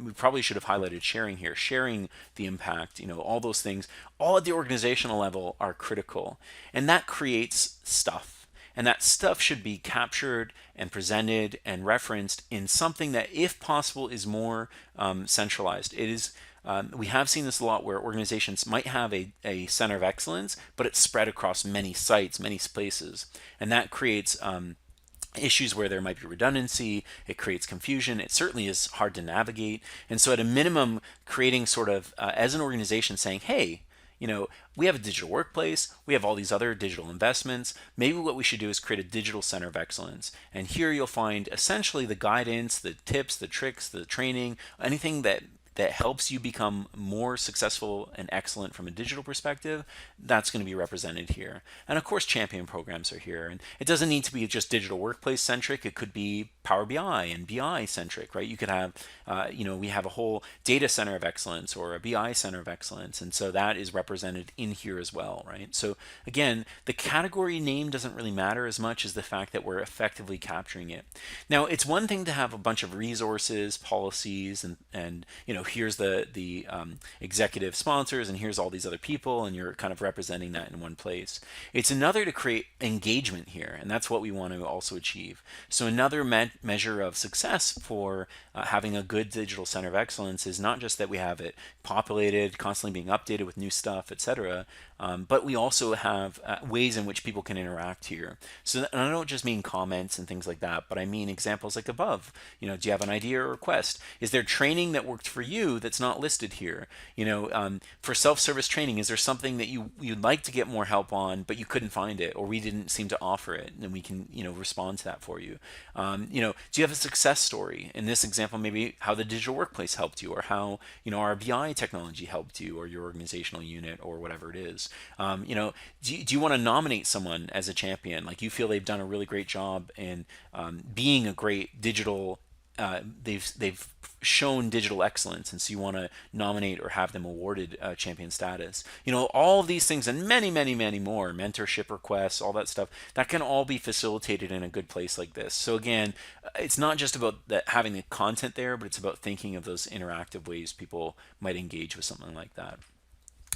We probably should have highlighted sharing here, sharing the impact, all those things, all at the organizational level are critical. And that creates stuff. And that stuff should be captured and presented and referenced in something that, if possible, is more centralized. It is We have seen this a lot where organizations might have a center of excellence, but it's spread across many sites, many places. And that creates issues where there might be redundancy, it creates confusion, it certainly is hard to navigate. And so, at a minimum, creating sort of, as an organization, saying, hey, we have a digital workplace, we have all these other digital investments. Maybe what we should do is create a digital center of excellence. And here you'll find essentially the guidance, the tips, the tricks, the training, anything that helps you become more successful and excellent from a digital perspective, that's going to be represented here. And of course, champion programs are here. And it doesn't need to be just digital workplace centric. It could be Power BI and BI centric, right? You could have, we have a whole data center of excellence or a BI center of excellence. And so that is represented in here as well, right? So again, the category name doesn't really matter as much as the fact that we're effectively capturing it. Now, it's one thing to have a bunch of resources, policies, and here's the executive sponsors, and here's all these other people, and you're kind of representing that in one place. It's another to create engagement here, and that's what we want to also achieve. So another measure of success for having a good digital center of excellence is not just that we have it populated, constantly being updated with new stuff, etc., but we also have ways in which people can interact here. So, and I don't just mean comments and things like that, but I mean examples like above. Do you have an idea or request? Is there training that worked for you that's not listed here? For self-service training, is there something that you'd like to get more help on, but you couldn't find it, or we didn't seem to offer it, and we can respond to that for you. Do you have a success story? In this example, maybe how the digital workplace helped you, or how our BI technology helped you, or your organizational unit, or whatever it is. Do you want to nominate someone as a champion? Like you feel they've done a really great job in being a great digital. They've shown digital excellence, and so you want to nominate or have them awarded champion status. All of these things and many, many, many more, mentorship requests, all that stuff, that can all be facilitated in a good place like this. So again, it's not just about having the content there, but it's about thinking of those interactive ways people might engage with something like that.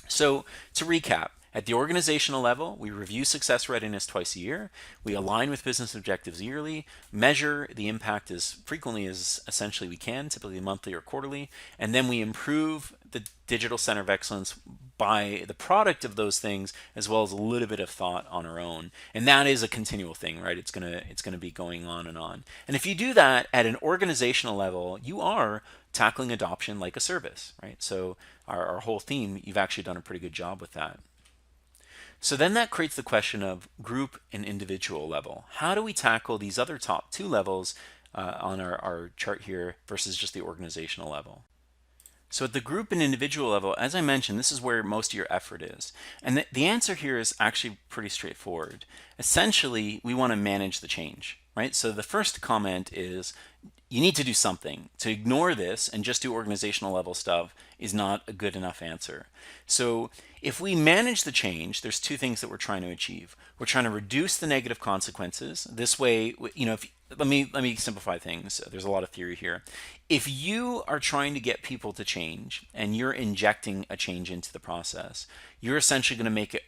So to recap, at the organizational level, we review success readiness twice a year. We align with business objectives yearly, measure the impact as frequently as essentially we can, typically monthly or quarterly, and then we improve the digital center of excellence by the product of those things, as well as a little bit of thought on our own. And that is a continual thing, right? It's gonna be going on and on. And if you do that at an organizational level, you are tackling adoption like a service, right? So our whole theme, you've actually done a pretty good job with that. So then that creates the question of group and individual level. How do we tackle these other top two levels on our chart here versus just the organizational level? So at the group and individual level, as I mentioned, this is where most of your effort is. And the answer here is actually pretty straightforward. Essentially, we want to manage the change, right? So the first comment is you need to do something. To ignore this and just do organizational level stuff is not a good enough answer. So if we manage the change, there's two things that we're trying to achieve. We're trying to reduce the negative consequences. This way, let me simplify things. There's a lot of theory here. If you are trying to get people to change and you're injecting a change into the process, you're essentially going to make it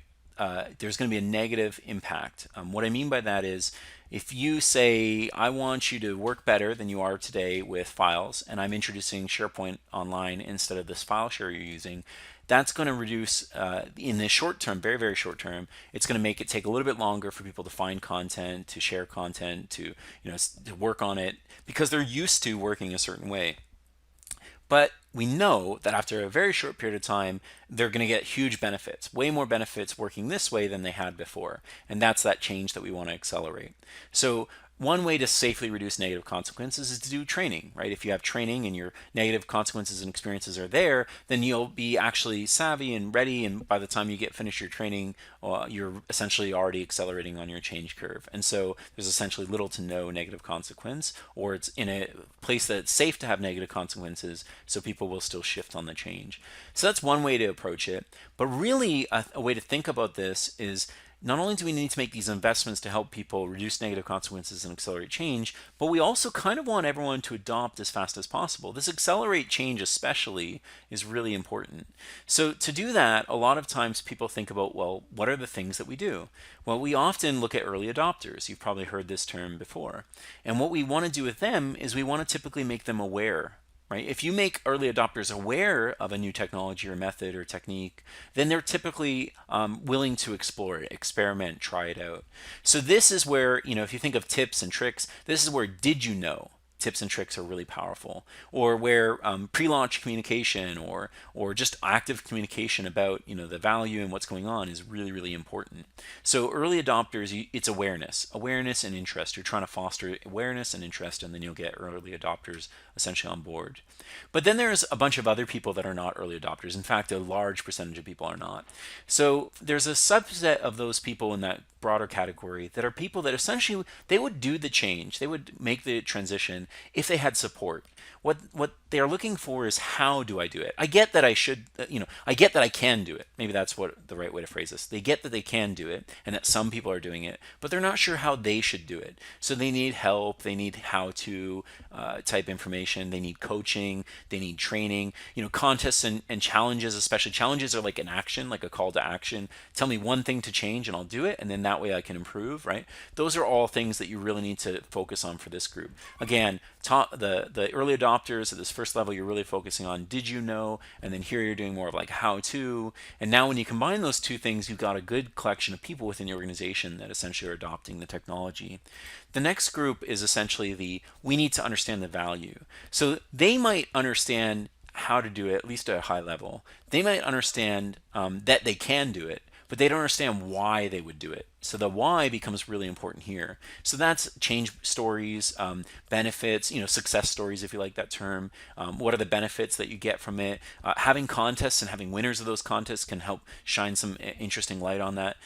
there's going to be a negative impact. What I mean by that is if you say, I want you to work better than you are today with files, and I'm introducing SharePoint Online instead of this file share you're using, that's going to reduce, in the short term, very, very short term, it's going to make it take a little bit longer for people to find content, to share content, to work on it, because they're used to working a certain way. But we know that after a very short period of time, they're going to get huge benefits, way more benefits working this way than they had before. And that's that change that we want to accelerate. So one way to safely reduce negative consequences is to do training, right? If you have training and your negative consequences and experiences are there, then you'll be actually savvy and ready. And by the time you finish your training, you're essentially already accelerating on your change curve. And so there's essentially little to no negative consequence, or it's in a place that it's safe to have negative consequences, so people will still shift on the change. So that's one way to approach it. But really, a way to think about this is not only do we need to make these investments to help people reduce negative consequences and accelerate change, but we also kind of want everyone to adopt as fast as possible. This accelerate change especially is really important. So to do that, a lot of times people think about, well, what are the things that we do? Well, we often look at early adopters. You've probably heard this term before. And what we want to do with them is we want to typically make them aware, right? If you make early adopters aware of a new technology or method or technique, then they're typically willing to explore it, experiment, try it out. So this is where, if you think of tips and tricks, this is where did you know? Tips and tricks are really powerful, or where pre-launch communication or just active communication about the value and what's going on is really, really important. So early adopters, it's awareness and interest. You're trying to foster awareness and interest, and then you'll get early adopters essentially on board. But then there's a bunch of other people that are not early adopters. In fact, a large percentage of people are not. So there's a subset of those people in that broader category that are people that essentially they would do the change, they would make the transition if they had support. What they are looking for is, how do I do it? I get that I should, I get that I can do it. Maybe that's what the right way to phrase this. They get that they can do it and that some people are doing it, but they're not sure how they should do it. So they need help. They need how to type information. They need coaching. They need training. Contests and challenges, especially challenges, are like an action, like a call to action. Tell me one thing to change and I'll do it, and then that way I can improve. Right? Those are all things that you really need to focus on for this group. Again, the early adopters at this first level, you're really focusing on did you know, and then here you're doing more of like how to. And now when you combine those two things, you've got a good collection of people within your organization that essentially are adopting the technology. The next group is essentially we need to understand the value. So they might understand how to do it, at least at a high level. They might understand that they can do it, but they don't understand why they would do it. So the why becomes really important here. So that's change stories, benefits, success stories, if you like that term. What are the benefits that you get from it? Having contests and having winners of those contests can help shine some interesting light on that.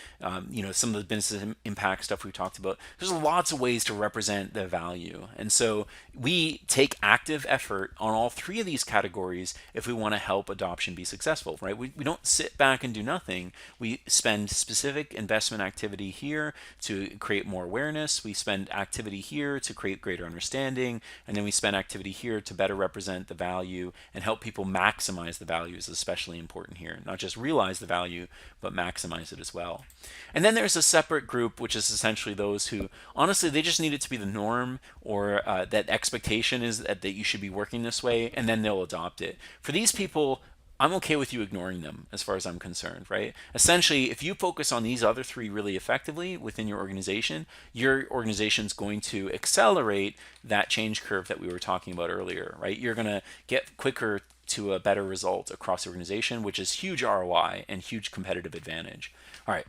Some of the business impact stuff we talked about. There's lots of ways to represent the value. And so we take active effort on all three of these categories if we want to help adoption be successful, right? We don't sit back and do nothing. We spend specific investment activity here to create more awareness. We spend activity here to create greater understanding. And then we spend activity here to better represent the value and help people maximize the value is especially important here. Not just realize the value, but maximize it as well. And then there's a separate group, which is essentially those who, honestly, they just need it to be the norm, or that expectation is that you should be working this way, and then they'll adopt it. For these people, I'm okay with you ignoring them as far as I'm concerned, right? Essentially, if you focus on these other three really effectively within your organization's going to accelerate that change curve that we were talking about earlier, right? You're going to get quicker to a better result across the organization, which is huge ROI and huge competitive advantage. All right.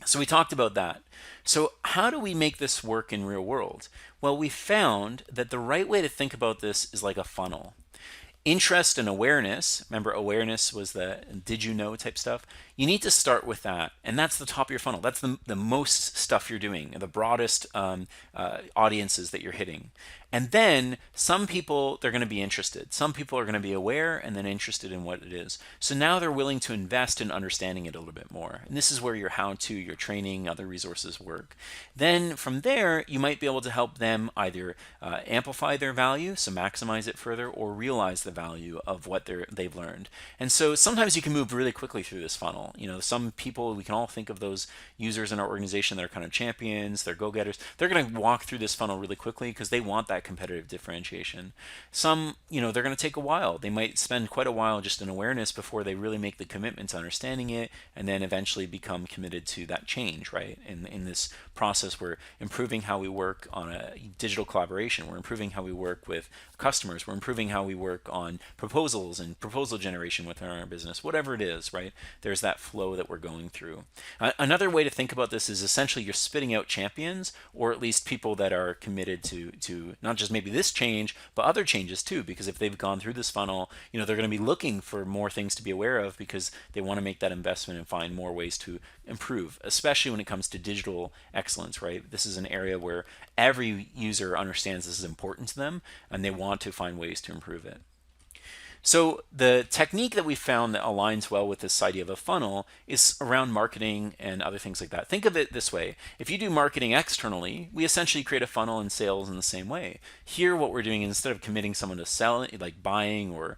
So we talked about that. So how do we make this work in real world? Well, we found that the right way to think about this is like a funnel. Interest and awareness, remember awareness was the did you know type stuff, you need to start with that, and that's the top of your funnel. That's the most stuff you're doing, the broadest audiences that you're hitting. And then some people, they're going to be interested. Some people are going to be aware and then interested in what it is. So now they're willing to invest in understanding it a little bit more. And this is where your how-to, your training, other resources work. Then from there, you might be able to help them either amplify their value, so maximize it further, or realize the value of what they've learned. And so sometimes you can move really quickly through this funnel. Some people, we can all think of those users in our organization that are kind of champions, they're go-getters. They're going to walk through this funnel really quickly because they want that competitive differentiation. Some, they're going to take a while. They might spend quite a while just in awareness before they really make the commitment to understanding it, and then eventually become committed to that change, right? In this process, we're improving how we work on a digital collaboration. We're improving how we work with customers. We're improving how we work on proposals and proposal generation within our business, whatever it is, right? There's that flow that we're going through. Another way to think about this is essentially you're spitting out champions, or at least people that are committed to not just maybe this change, but other changes too, because if they've gone through this funnel, they're going to be looking for more things to be aware of because they want to make that investment and find more ways to improve, especially when it comes to digital excellence, right? This is an area where every user understands this is important to them and they want to find ways to improve it. So the technique that we found that aligns well with this idea of a funnel is around marketing and other things like that. Think of it this way. If you do marketing externally, we essentially create a funnel in sales in the same way. Here, what we're doing, instead of committing someone to selling, like buying or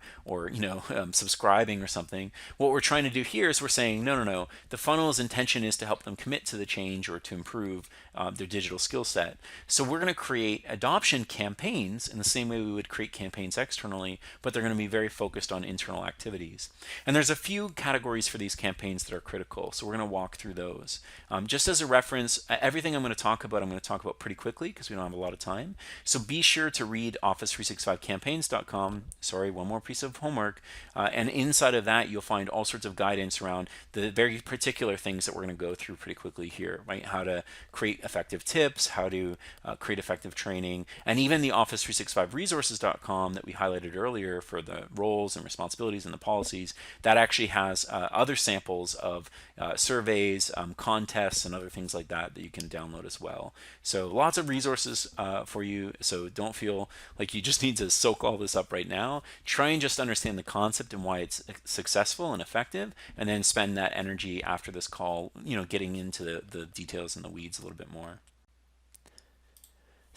subscribing or something, what we're trying to do here is we're saying, no, no, no. The funnel's intention is to help them commit to the change or to improve their digital skill set. So we're going to create adoption campaigns in the same way we would create campaigns externally, but they're going to be very focused on internal activities. And there's a few categories for these campaigns that are critical. So we're going to walk through those. Just as a reference, everything I'm going to talk about pretty quickly because we don't have a lot of time. So be sure to read office365campaigns.com. Sorry, one more piece of homework. And inside of that, you'll find all sorts of guidance around the very particular things that we're going to go through pretty quickly here, right? How to create effective tips, how to create effective training, and even the office365resources.com that we highlighted earlier for the roles and responsibilities and the policies, that actually has other samples of surveys, contests, and other things like that that you can download as well. So lots of resources for you. So don't feel like you just need to soak all this up right now. Try and just understand the concept and why it's successful and effective, and then spend that energy after this call, getting into the details and the weeds a little bit more.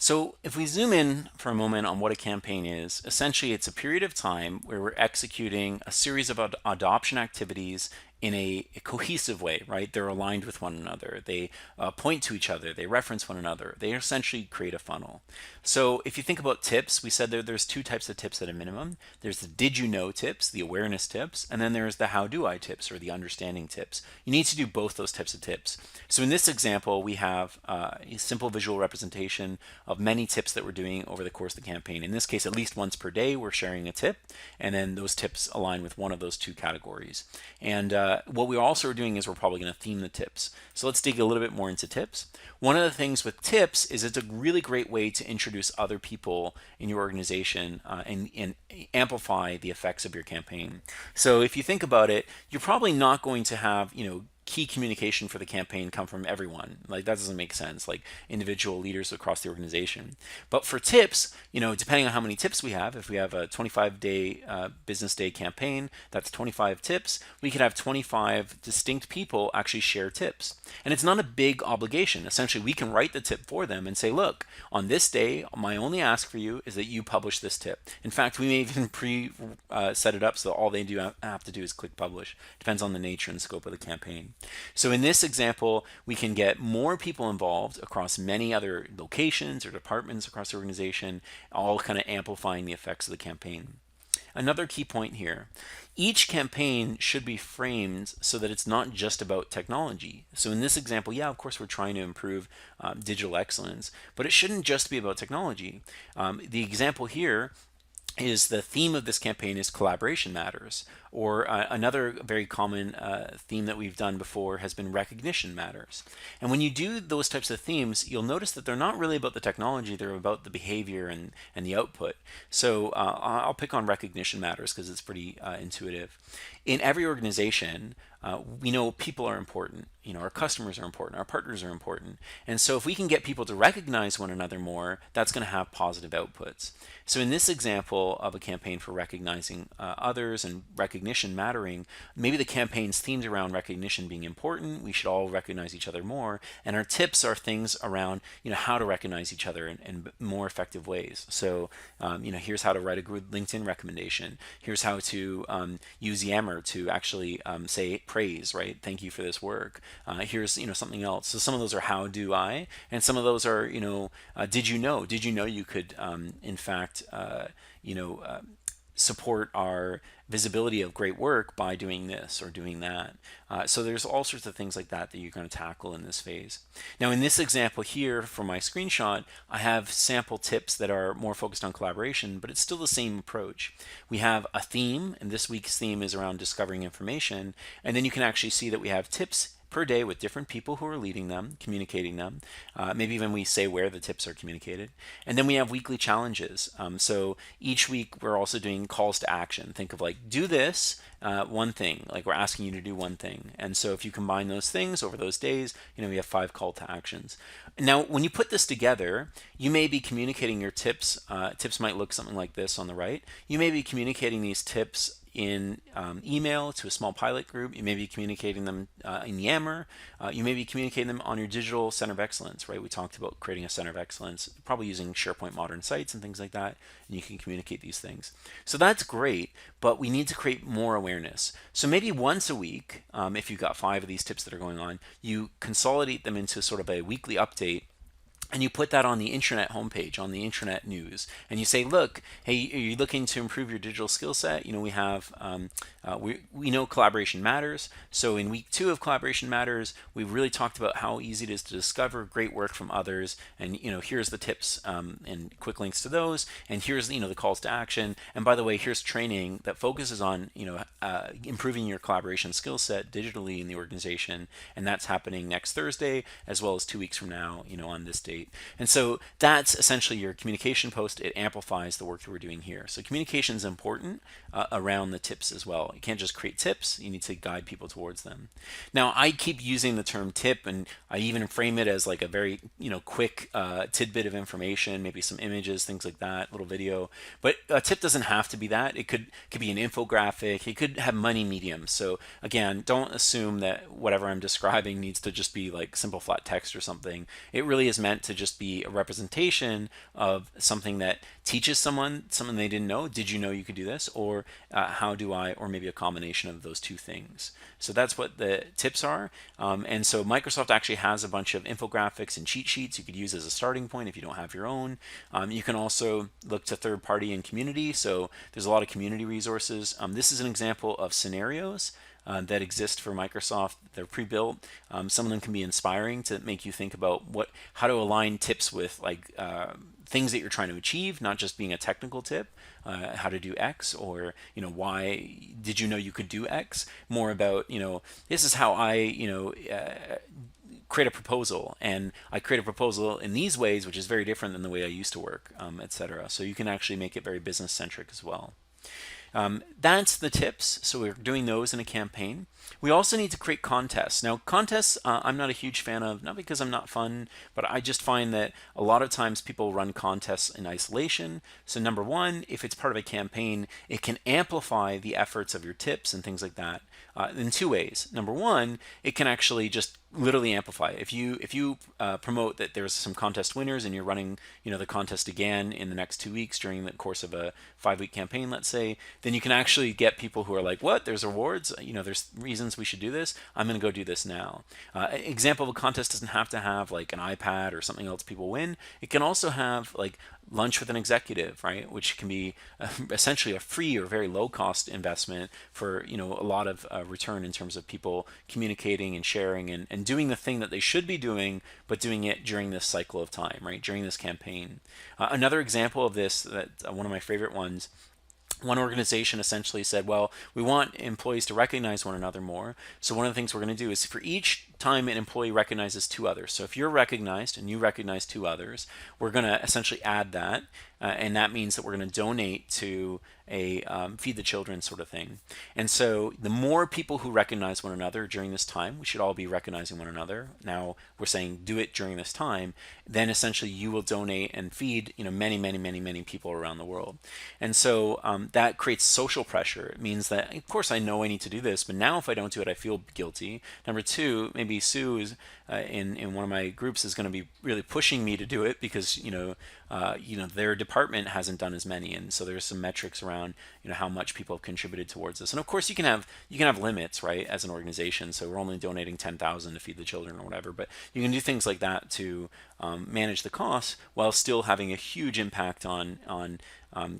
So if we zoom in for a moment on what a campaign is, essentially it's a period of time where we're executing a series of adoption activities in a cohesive way, right? They're aligned with one another. They point to each other. They reference one another. They essentially create a funnel. So if you think about tips, we said there's two types of tips at a minimum. There's the did you know tips, the awareness tips, and then there's the how do I tips or the understanding tips. You need to do both those types of tips. So in this example, we have a simple visual representation of many tips that we're doing over the course of the campaign. In this case, at least once per day, we're sharing a tip, and then those tips align with one of those two categories. And what we also are doing is we're probably going to theme the tips. So let's dig a little bit more into tips. One of the things with tips is it's a really great way to introduce other people in your organization and amplify the effects of your campaign. So if you think about it, you're probably not going to have, key communication for the campaign come from everyone. Like that doesn't make sense, like individual leaders across the organization. But for tips, depending on how many tips we have, if we have a 25-day business day campaign, that's 25 tips, we could have 25 distinct people actually share tips. And it's not a big obligation. Essentially, we can write the tip for them and say, look, on this day, my only ask for you is that you publish this tip. In fact, we may even set it up so that all they have to do is click publish. Depends on the nature and scope of the campaign. So in this example, we can get more people involved across many other locations or departments across the organization, all kind of amplifying the effects of the campaign. Another key point here, each campaign should be framed so that it's not just about technology. So in this example, yeah, of course, we're trying to improve digital excellence, but it shouldn't just be about technology. The example here is the theme of this campaign is collaboration matters, or another very common theme that we've done before has been recognition matters. And when you do those types of themes, you'll notice that they're not really about the technology, they're about the behavior and the output. So I'll pick on recognition matters because it's pretty intuitive. In every organization, we know people are important. Our customers are important. Our partners are important. And so if we can get people to recognize one another more, that's going to have positive outputs. So in this example of a campaign for recognizing others and recognition mattering, maybe the campaign's themed around recognition being important. We should all recognize each other more. And our tips are things around, how to recognize each other in more effective ways. So, here's how to write a good LinkedIn recommendation. Here's how to use Yammer to actually say praise, right? Thank you for this work. Here's something else. So some of those are how do I, and some of those are did you know? Did you know you could in fact support our visibility of great work by doing this or doing that. So there's all sorts of things like that you're going to tackle in this phase. Now in this example here for my screenshot, I have sample tips that are more focused on collaboration, but it's still the same approach. We have a theme, and this week's theme is around discovering information, and then you can actually see that we have tips per day with different people who are leading them, communicating them. Maybe even we say where the tips are communicated. And then we have weekly challenges. So each week we're also doing calls to action. Think of like, do this one thing, like we're asking you to do one thing. And so if you combine those things over those days, we have 5 call to actions. Now, when you put this together, you may be communicating your tips. Tips might look something like this on the right. You may be communicating these tips in email to a small pilot group. You may be communicating them in Yammer. You may be communicating them on your digital center of excellence, right? We talked about creating a center of excellence, probably using SharePoint Modern Sites and things like that, and you can communicate these things. So that's great, but we need to create more awareness. So maybe once a week, if you've got 5 of these tips that are going on, you consolidate them into sort of a weekly update, and you put that on the intranet homepage, on the intranet news, and you say, look, hey, are you looking to improve your digital skill set? We have, we know collaboration matters. So in week 2 of Collaboration Matters, we've really talked about how easy it is to discover great work from others. And, here's the tips and quick links to those. And here's, the calls to action. And by the way, here's training that focuses on, improving your collaboration skill set digitally in the organization. And that's happening next Thursday, as well as 2 weeks from now, on this date. And so that's essentially your communication post. It amplifies the work that we're doing here. So communication is important around the tips as well. You can't just create tips. You need to guide people towards them. Now, I keep using the term tip, and I even frame it as like a very, quick tidbit of information, maybe some images, things like that, little video. But a tip doesn't have to be that. It could be an infographic. It could have money mediums. So again, don't assume that whatever I'm describing needs to just be like simple flat text or something. It really is meant to just be a representation of something that teaches someone something they didn't know. Did you know you could do this? Or how do I, or maybe a combination of those two things. So that's what the tips are. And so Microsoft actually has a bunch of infographics and cheat sheets you could use as a starting point if you don't have your own. You can also look to third party and community. So there's a lot of community resources. This is an example of scenarios that exist for Microsoft. They're pre-built. Some of them can be inspiring to make you think about how to align tips with like things that you're trying to achieve, not just being a technical tip, how to do X, or why did you know you could do X. More about this is how I create a proposal, and I create a proposal in these ways, which is very different than the way I used to work, etc. So you can actually make it very business centric as well. That's the tips. So we're doing those in a campaign. We also need to create contests. Now, contests I'm not a huge fan of, not because I'm not fun, but I just find that a lot of times people run contests in isolation. So number one, if it's part of a campaign, it can amplify the efforts of your tips and things like that in 2 ways. Number one, it can actually just literally amplify. If you promote that there's some contest winners and you're running the contest again in the next 2 weeks during the course of a 5-week campaign, let's say, then you can actually get people who are like, what, there's rewards, there's reasons we should do this, I'm going to go do this now. Example of a contest doesn't have to have like an iPad or something else people win. It can also have like lunch with an executive, right, which can be essentially a free or very low cost investment for a lot of return in terms of people communicating and sharing and doing the thing that they should be doing, but doing it during this cycle of time, right, during this campaign. Another example of this, that one of my favorite ones, one organization essentially said, well, we want employees to recognize one another more. So one of the things we're going to do is for each time an employee recognizes 2 others. So if you're recognized and you recognize 2 others, we're going to essentially add that. And that means that we're going to donate to a feed the children sort of thing. And so the more people who recognize one another during this time, we should all be recognizing one another. Now we're saying do it during this time, then essentially you will donate and feed many people around the world. And so that creates social pressure. It means that, of course, I know I need to do this, but now if I don't do it, I feel guilty. Number 2, maybe Sue is in one of my groups is going to be really pushing me to do it because their department hasn't done as many, and so there's some metrics around how much people have contributed towards this. And of course you can have limits, right, as an organization. So we're only donating 10,000 to feed the children or whatever, but you can do things like that to manage the costs while still having a huge impact on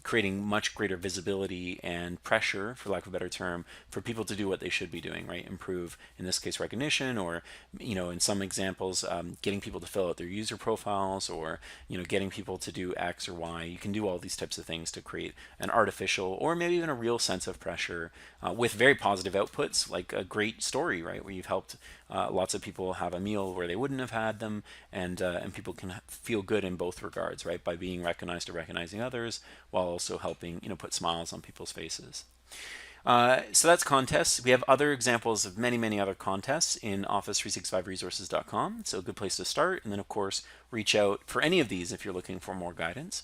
creating much greater visibility and pressure, for lack of a better term, for people to do what they should be doing, right? Improve, in this case, recognition, or, in some examples, getting people to fill out their user profiles, or, getting people to do X or Y. You can do all these types of things to create an artificial or maybe even a real sense of pressure with very positive outputs, like a great story, right? Where you've helped lots of people have a meal where they wouldn't have had them, and people can feel good in both regards, right? By being recognized or recognizing others, while also helping put smiles on people's faces. So that's contests. We have other examples of many, many other contests in Office365resources.com. So a good place to start. And then, of course, reach out for any of these if you're looking for more guidance.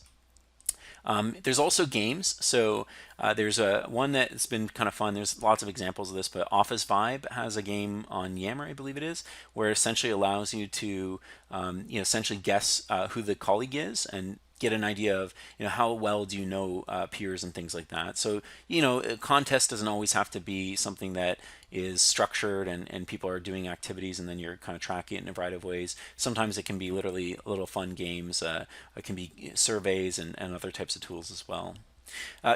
There's also games. So there's one that's been kind of fun. There's lots of examples of this, but Office Vibe has a game on Yammer, I believe it is, where it essentially allows you to essentially guess who the colleague is and get an idea of how well do you know peers and things like that. So a contest doesn't always have to be something that is structured and people are doing activities and then you're kind of tracking it in a variety of ways. Sometimes it can be literally little fun games. It can be surveys and other types of tools as well.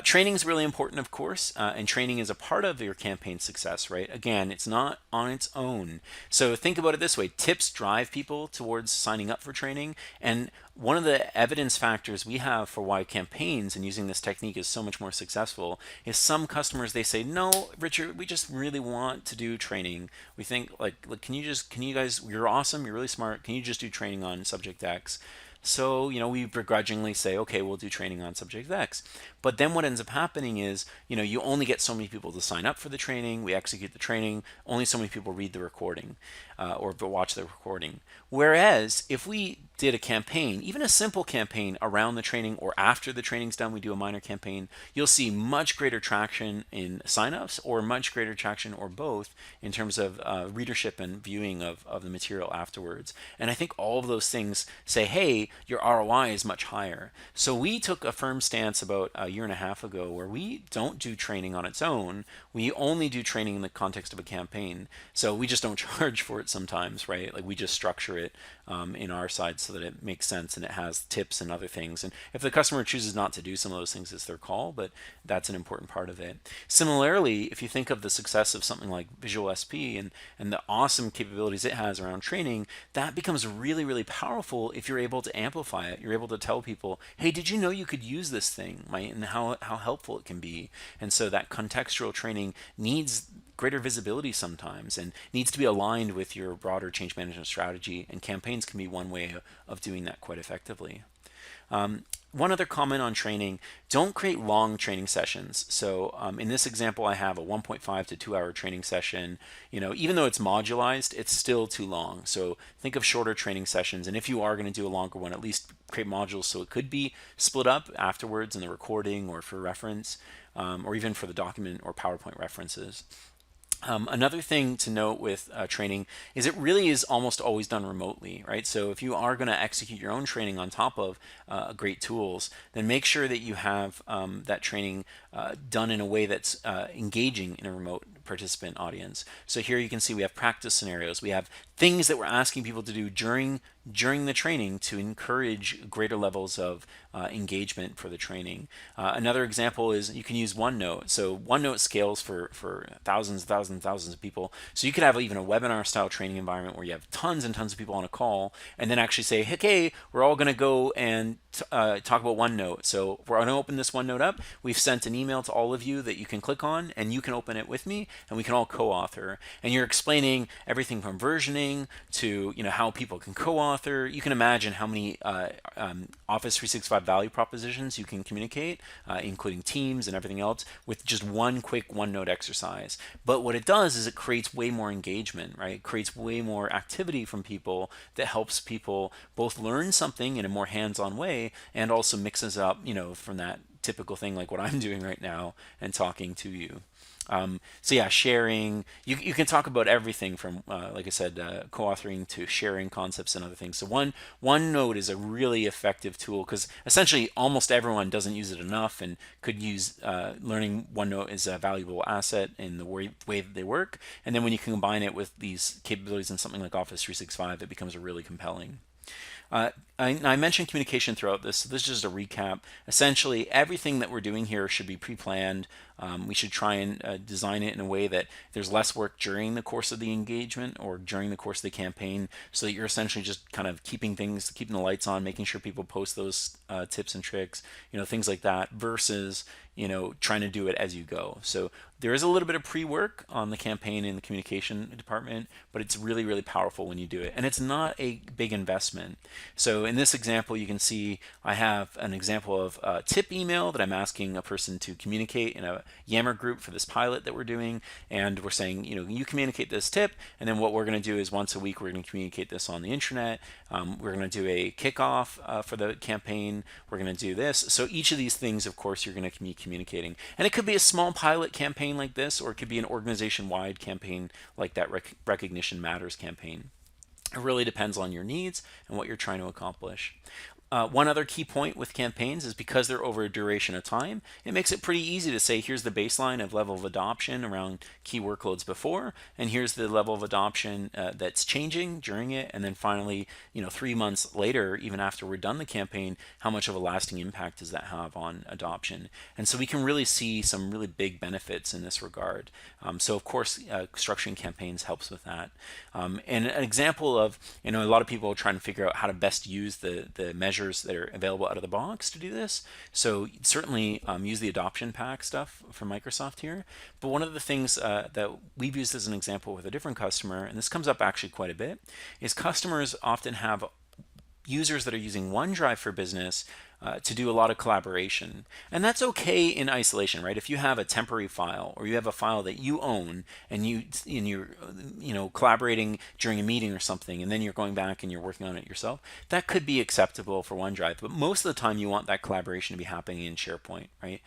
Training is really important, of course, and training is a part of your campaign success, right? Again, it's not on its own. So think about it this way. Tips drive people towards signing up for training, and one of the evidence factors we have for why campaigns and using this technique is so much more successful is some customers, they say, no, Richard, we just really want to do training. We think like can you guys, you're awesome, you're really smart, can you just do training on subject X? So, we begrudgingly say, okay, we'll do training on subject X. But then what ends up happening is, you only get so many people to sign up for the training. We execute the training. Only so many people read the recording or watch the recording. Whereas if we did a campaign, even a simple campaign around the training or after the training's done, we do a minor campaign, you'll see much greater traction in signups or much greater traction or both in terms of readership and viewing of the material afterwards. And I think all of those things say, hey, your ROI is much higher. So we took a firm stance about a year and a half ago where we don't do training on its own. We only do training in the context of a campaign. So we just don't charge for it sometimes, right? Like we just structure it in our side so that it makes sense and it has tips and other things. And if the customer chooses not to do some of those things, it's their call, but that's an important part of it. Similarly, if you think of the success of something like VisualSP and the awesome capabilities it has around training, that becomes really, really powerful if you're able to amplify it. You're able to tell people, hey, did you know you could use this thing, right? And how helpful it can be. And so that contextual training needs greater visibility sometimes and needs to be aligned with your broader change management strategy, and campaigns can be one way of doing that quite effectively. One other comment on training, don't create long training sessions. So in this example, I have a 1.5 to 2 hour training session. Even though it's modularized, it's still too long. So think of shorter training sessions. And if you are going to do a longer one, at least create modules so it could be split up afterwards in the recording or for reference, or even for the document or PowerPoint references. Another thing to note with training is it really is almost always done remotely, right? So if you are going to execute your own training on top of great tools, then make sure that you have that training done in a way that's engaging in a remote participant audience. So here you can see we have practice scenarios. We have things that we're asking people to do during the training to encourage greater levels of engagement for the training. Another example is you can use OneNote. So OneNote scales for thousands of people. So you could have even a webinar style training environment where you have tons and tons of people on a call and then actually say, hey, we're all going to go and talk about OneNote. So we're going to open this OneNote up. We've sent an email to all of you that you can click on and you can open it with me and we can all co-author. And you're explaining everything from versioning to how people can co-author. You can imagine how many Office 365 value propositions you can communicate, including teams and everything else, with just one quick OneNote exercise. But what it does is it creates way more engagement, right? It creates way more activity from people that helps people both learn something in a more hands-on way and also mixes up, from that typical thing like what I'm doing right now and talking to you. So yeah, sharing, you can talk about everything from, like I said, co-authoring to sharing concepts and other things. So OneNote is a really effective tool because essentially almost everyone doesn't use it enough and could use learning OneNote is a valuable asset in the way that they work. And then when you combine it with these capabilities in something like Office 365, it becomes really compelling. I mentioned communication throughout this, so this is just a recap. Essentially, everything that we're doing here should be pre-planned. We should try and design it in a way that there's less work during the course of the engagement or during the course of the campaign, so that you're essentially just kind of keeping the lights on, making sure people post those tips and tricks, things like that, versus trying to do it as you go. So There is a little bit of pre-work on the campaign in the communication department, but it's really, really powerful when you do it. And it's not a big investment. So in this example, you can see I have an example of a tip email that I'm asking a person to communicate in a Yammer group for this pilot that we're doing. And we're saying, you communicate this tip, and then what we're going to do is once a week, we're going to communicate this on the intranet. We're going to do a kickoff for the campaign. We're going to do this. So each of these things, of course, you're going to be communicating. And it could be a small pilot campaign like this, or it could be an organization-wide campaign like that Recognition Matters campaign. It really depends on your needs and what you're trying to accomplish. One other key point with campaigns is because they're over a duration of time, it makes it pretty easy to say here's the baseline of level of adoption around key workloads before, and here's the level of adoption that's changing during it, and then finally, 3 months later, even after we're done the campaign, how much of a lasting impact does that have on adoption? And so we can really see some really big benefits in this regard. So of course, structuring campaigns helps with that. And an example of, a lot of people are trying to figure out how to best use the measures that are available out of the box to do this. So certainly use the adoption pack stuff from Microsoft here. But one of the things that we've used as an example with a different customer, and this comes up actually quite a bit, is customers often have users that are using OneDrive for Business to do a lot of collaboration. And that's okay in isolation, right? If you have a temporary file or you have a file that you own and you're collaborating during a meeting or something, and then you're going back and you're working on it yourself, that could be acceptable for OneDrive. But most of the time you want that collaboration to be happening in SharePoint, right?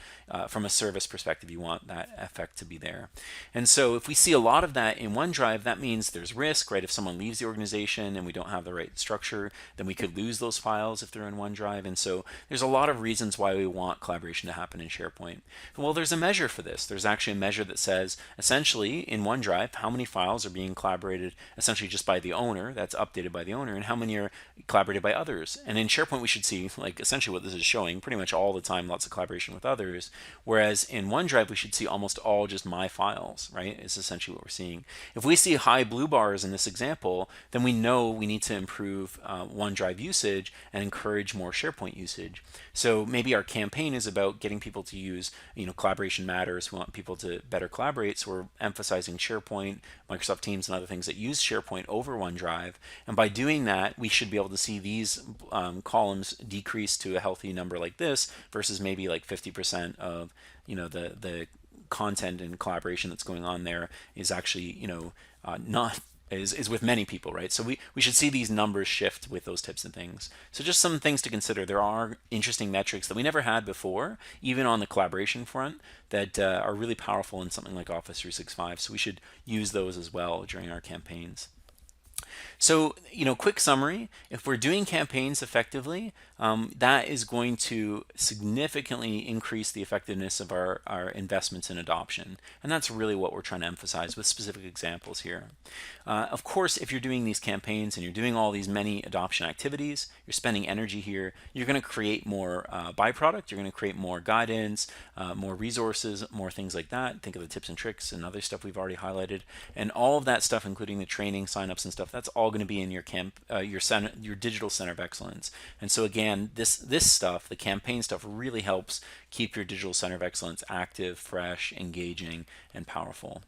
From a service perspective, you want that effect to be there. And so if we see a lot of that in OneDrive, that means there's risk, right? If someone leaves the organization and we don't have the right structure, then we could lose those files if they're in OneDrive. And so there's a lot of reasons why we want collaboration to happen in SharePoint. Well, there's a measure for this. There's actually a measure that says, essentially, in OneDrive, how many files are being collaborated essentially just by the owner, that's updated by the owner, and how many are collaborated by others. And in SharePoint, we should see, essentially what this is showing, pretty much all the time, lots of collaboration with others. Whereas in OneDrive, we should see almost all just my files, right? Is essentially what we're seeing. If we see high blue bars in this example, then we know we need to improve OneDrive usage and encourage more SharePoint usage. So maybe our campaign is about getting people to use, collaboration matters. We want people to better collaborate. So we're emphasizing SharePoint, Microsoft Teams, and other things that use SharePoint over OneDrive. And by doing that, we should be able to see these columns decrease to a healthy number like this versus maybe like 50% of, the content and collaboration that's going on there is actually, not is with many people, right? So we should see these numbers shift with those types of things. So just some things to consider. There are interesting metrics that we never had before, even on the collaboration front, that are really powerful in something like Office 365. So we should use those as well during our campaigns. So, quick summary, if we're doing campaigns effectively, that is going to significantly increase the effectiveness of our investments in adoption. And that's really what we're trying to emphasize with specific examples here. Of course, if you're doing these campaigns and you're doing all these many adoption activities, you're spending energy here, you're going to create more byproduct, you're going to create more guidance, more resources, more things like that. Think of the tips and tricks and other stuff we've already highlighted. And all of that stuff, including the training, signups and stuff, that's all going to be in your your digital center of excellence. And so again, this stuff, the campaign stuff, really helps keep your digital center of excellence active, fresh, engaging, and powerful.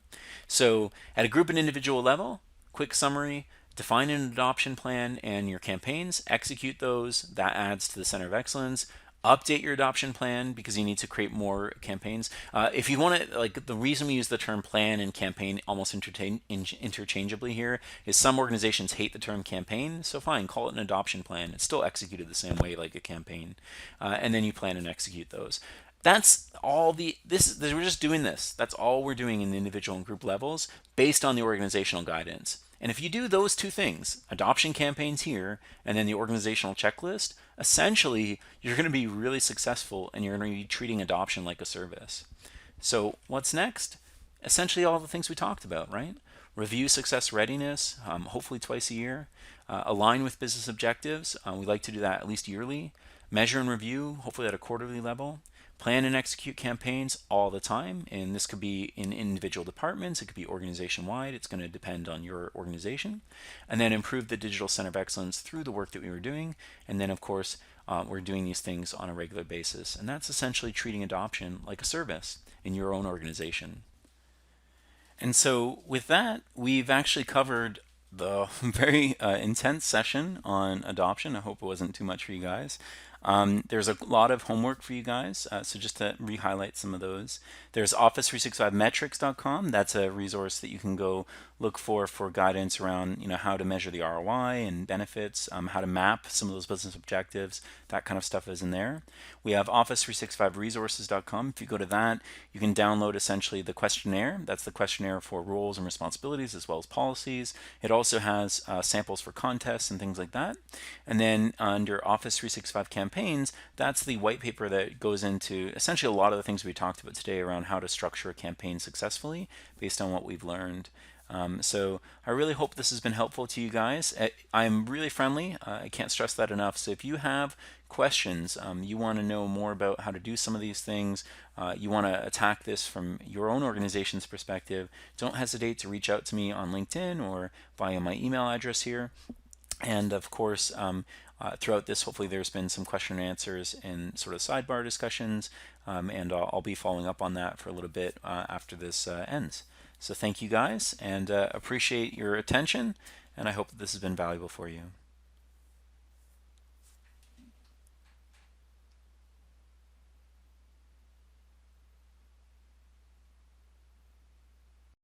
So at a group and individual level, quick summary: define an adoption plan and your campaigns, execute those. That adds to the center of excellence. Update your adoption plan because you need to create more campaigns. If you want to, the reason we use the term plan and campaign almost interchangeably here is some organizations hate the term campaign, so fine, call it an adoption plan. It's still executed the same way like a campaign. And then you plan and execute those. That's all we're just doing this. That's all we're doing in the individual and group levels based on the organizational guidance. And if you do those two things, adoption campaigns here, and then the organizational checklist, essentially you're going to be really successful and you're going to be treating adoption like a service. So what's next? Essentially all the things we talked about, right? Review success readiness, hopefully twice a year. Align with business objectives. We like to do that at least yearly. Measure and review, hopefully at a quarterly level. Plan and execute campaigns all the time, and this could be in individual departments, it could be organization-wide, it's going to depend on your organization. And then improve the digital center of excellence through the work that we were doing, and then of course we're doing these things on a regular basis, and that's essentially treating adoption like a service in your own organization. And so with that, we've actually covered the very intense session on adoption. I hope it wasn't too much for you guys. There's a lot of homework for you guys, so just to re-highlight some of those. There's Office365metrics.com. That's a resource that you can go look for guidance around how to measure the ROI and benefits, how to map some of those business objectives. That kind of stuff is in there. We have Office365resources.com. If you go to that, you can download essentially the questionnaire. That's the questionnaire for roles and responsibilities as well as policies. It also has samples for contests and things like that. And then under Office 365 campaigns, that's the white paper that goes into essentially a lot of the things we talked about today around how to structure a campaign successfully based on what we've learned. So I really hope this has been helpful to you guys. I'm really friendly. I can't stress that enough. So if you have questions, you want to know more about how to do some of these things, you want to attack this from your own organization's perspective, don't hesitate to reach out to me on LinkedIn or via my email address here. And of course, throughout this, hopefully there's been some question and answers and sort of sidebar discussions, and I'll be following up on that for a little bit after this ends. So thank you guys, and appreciate your attention, and I hope that this has been valuable for you.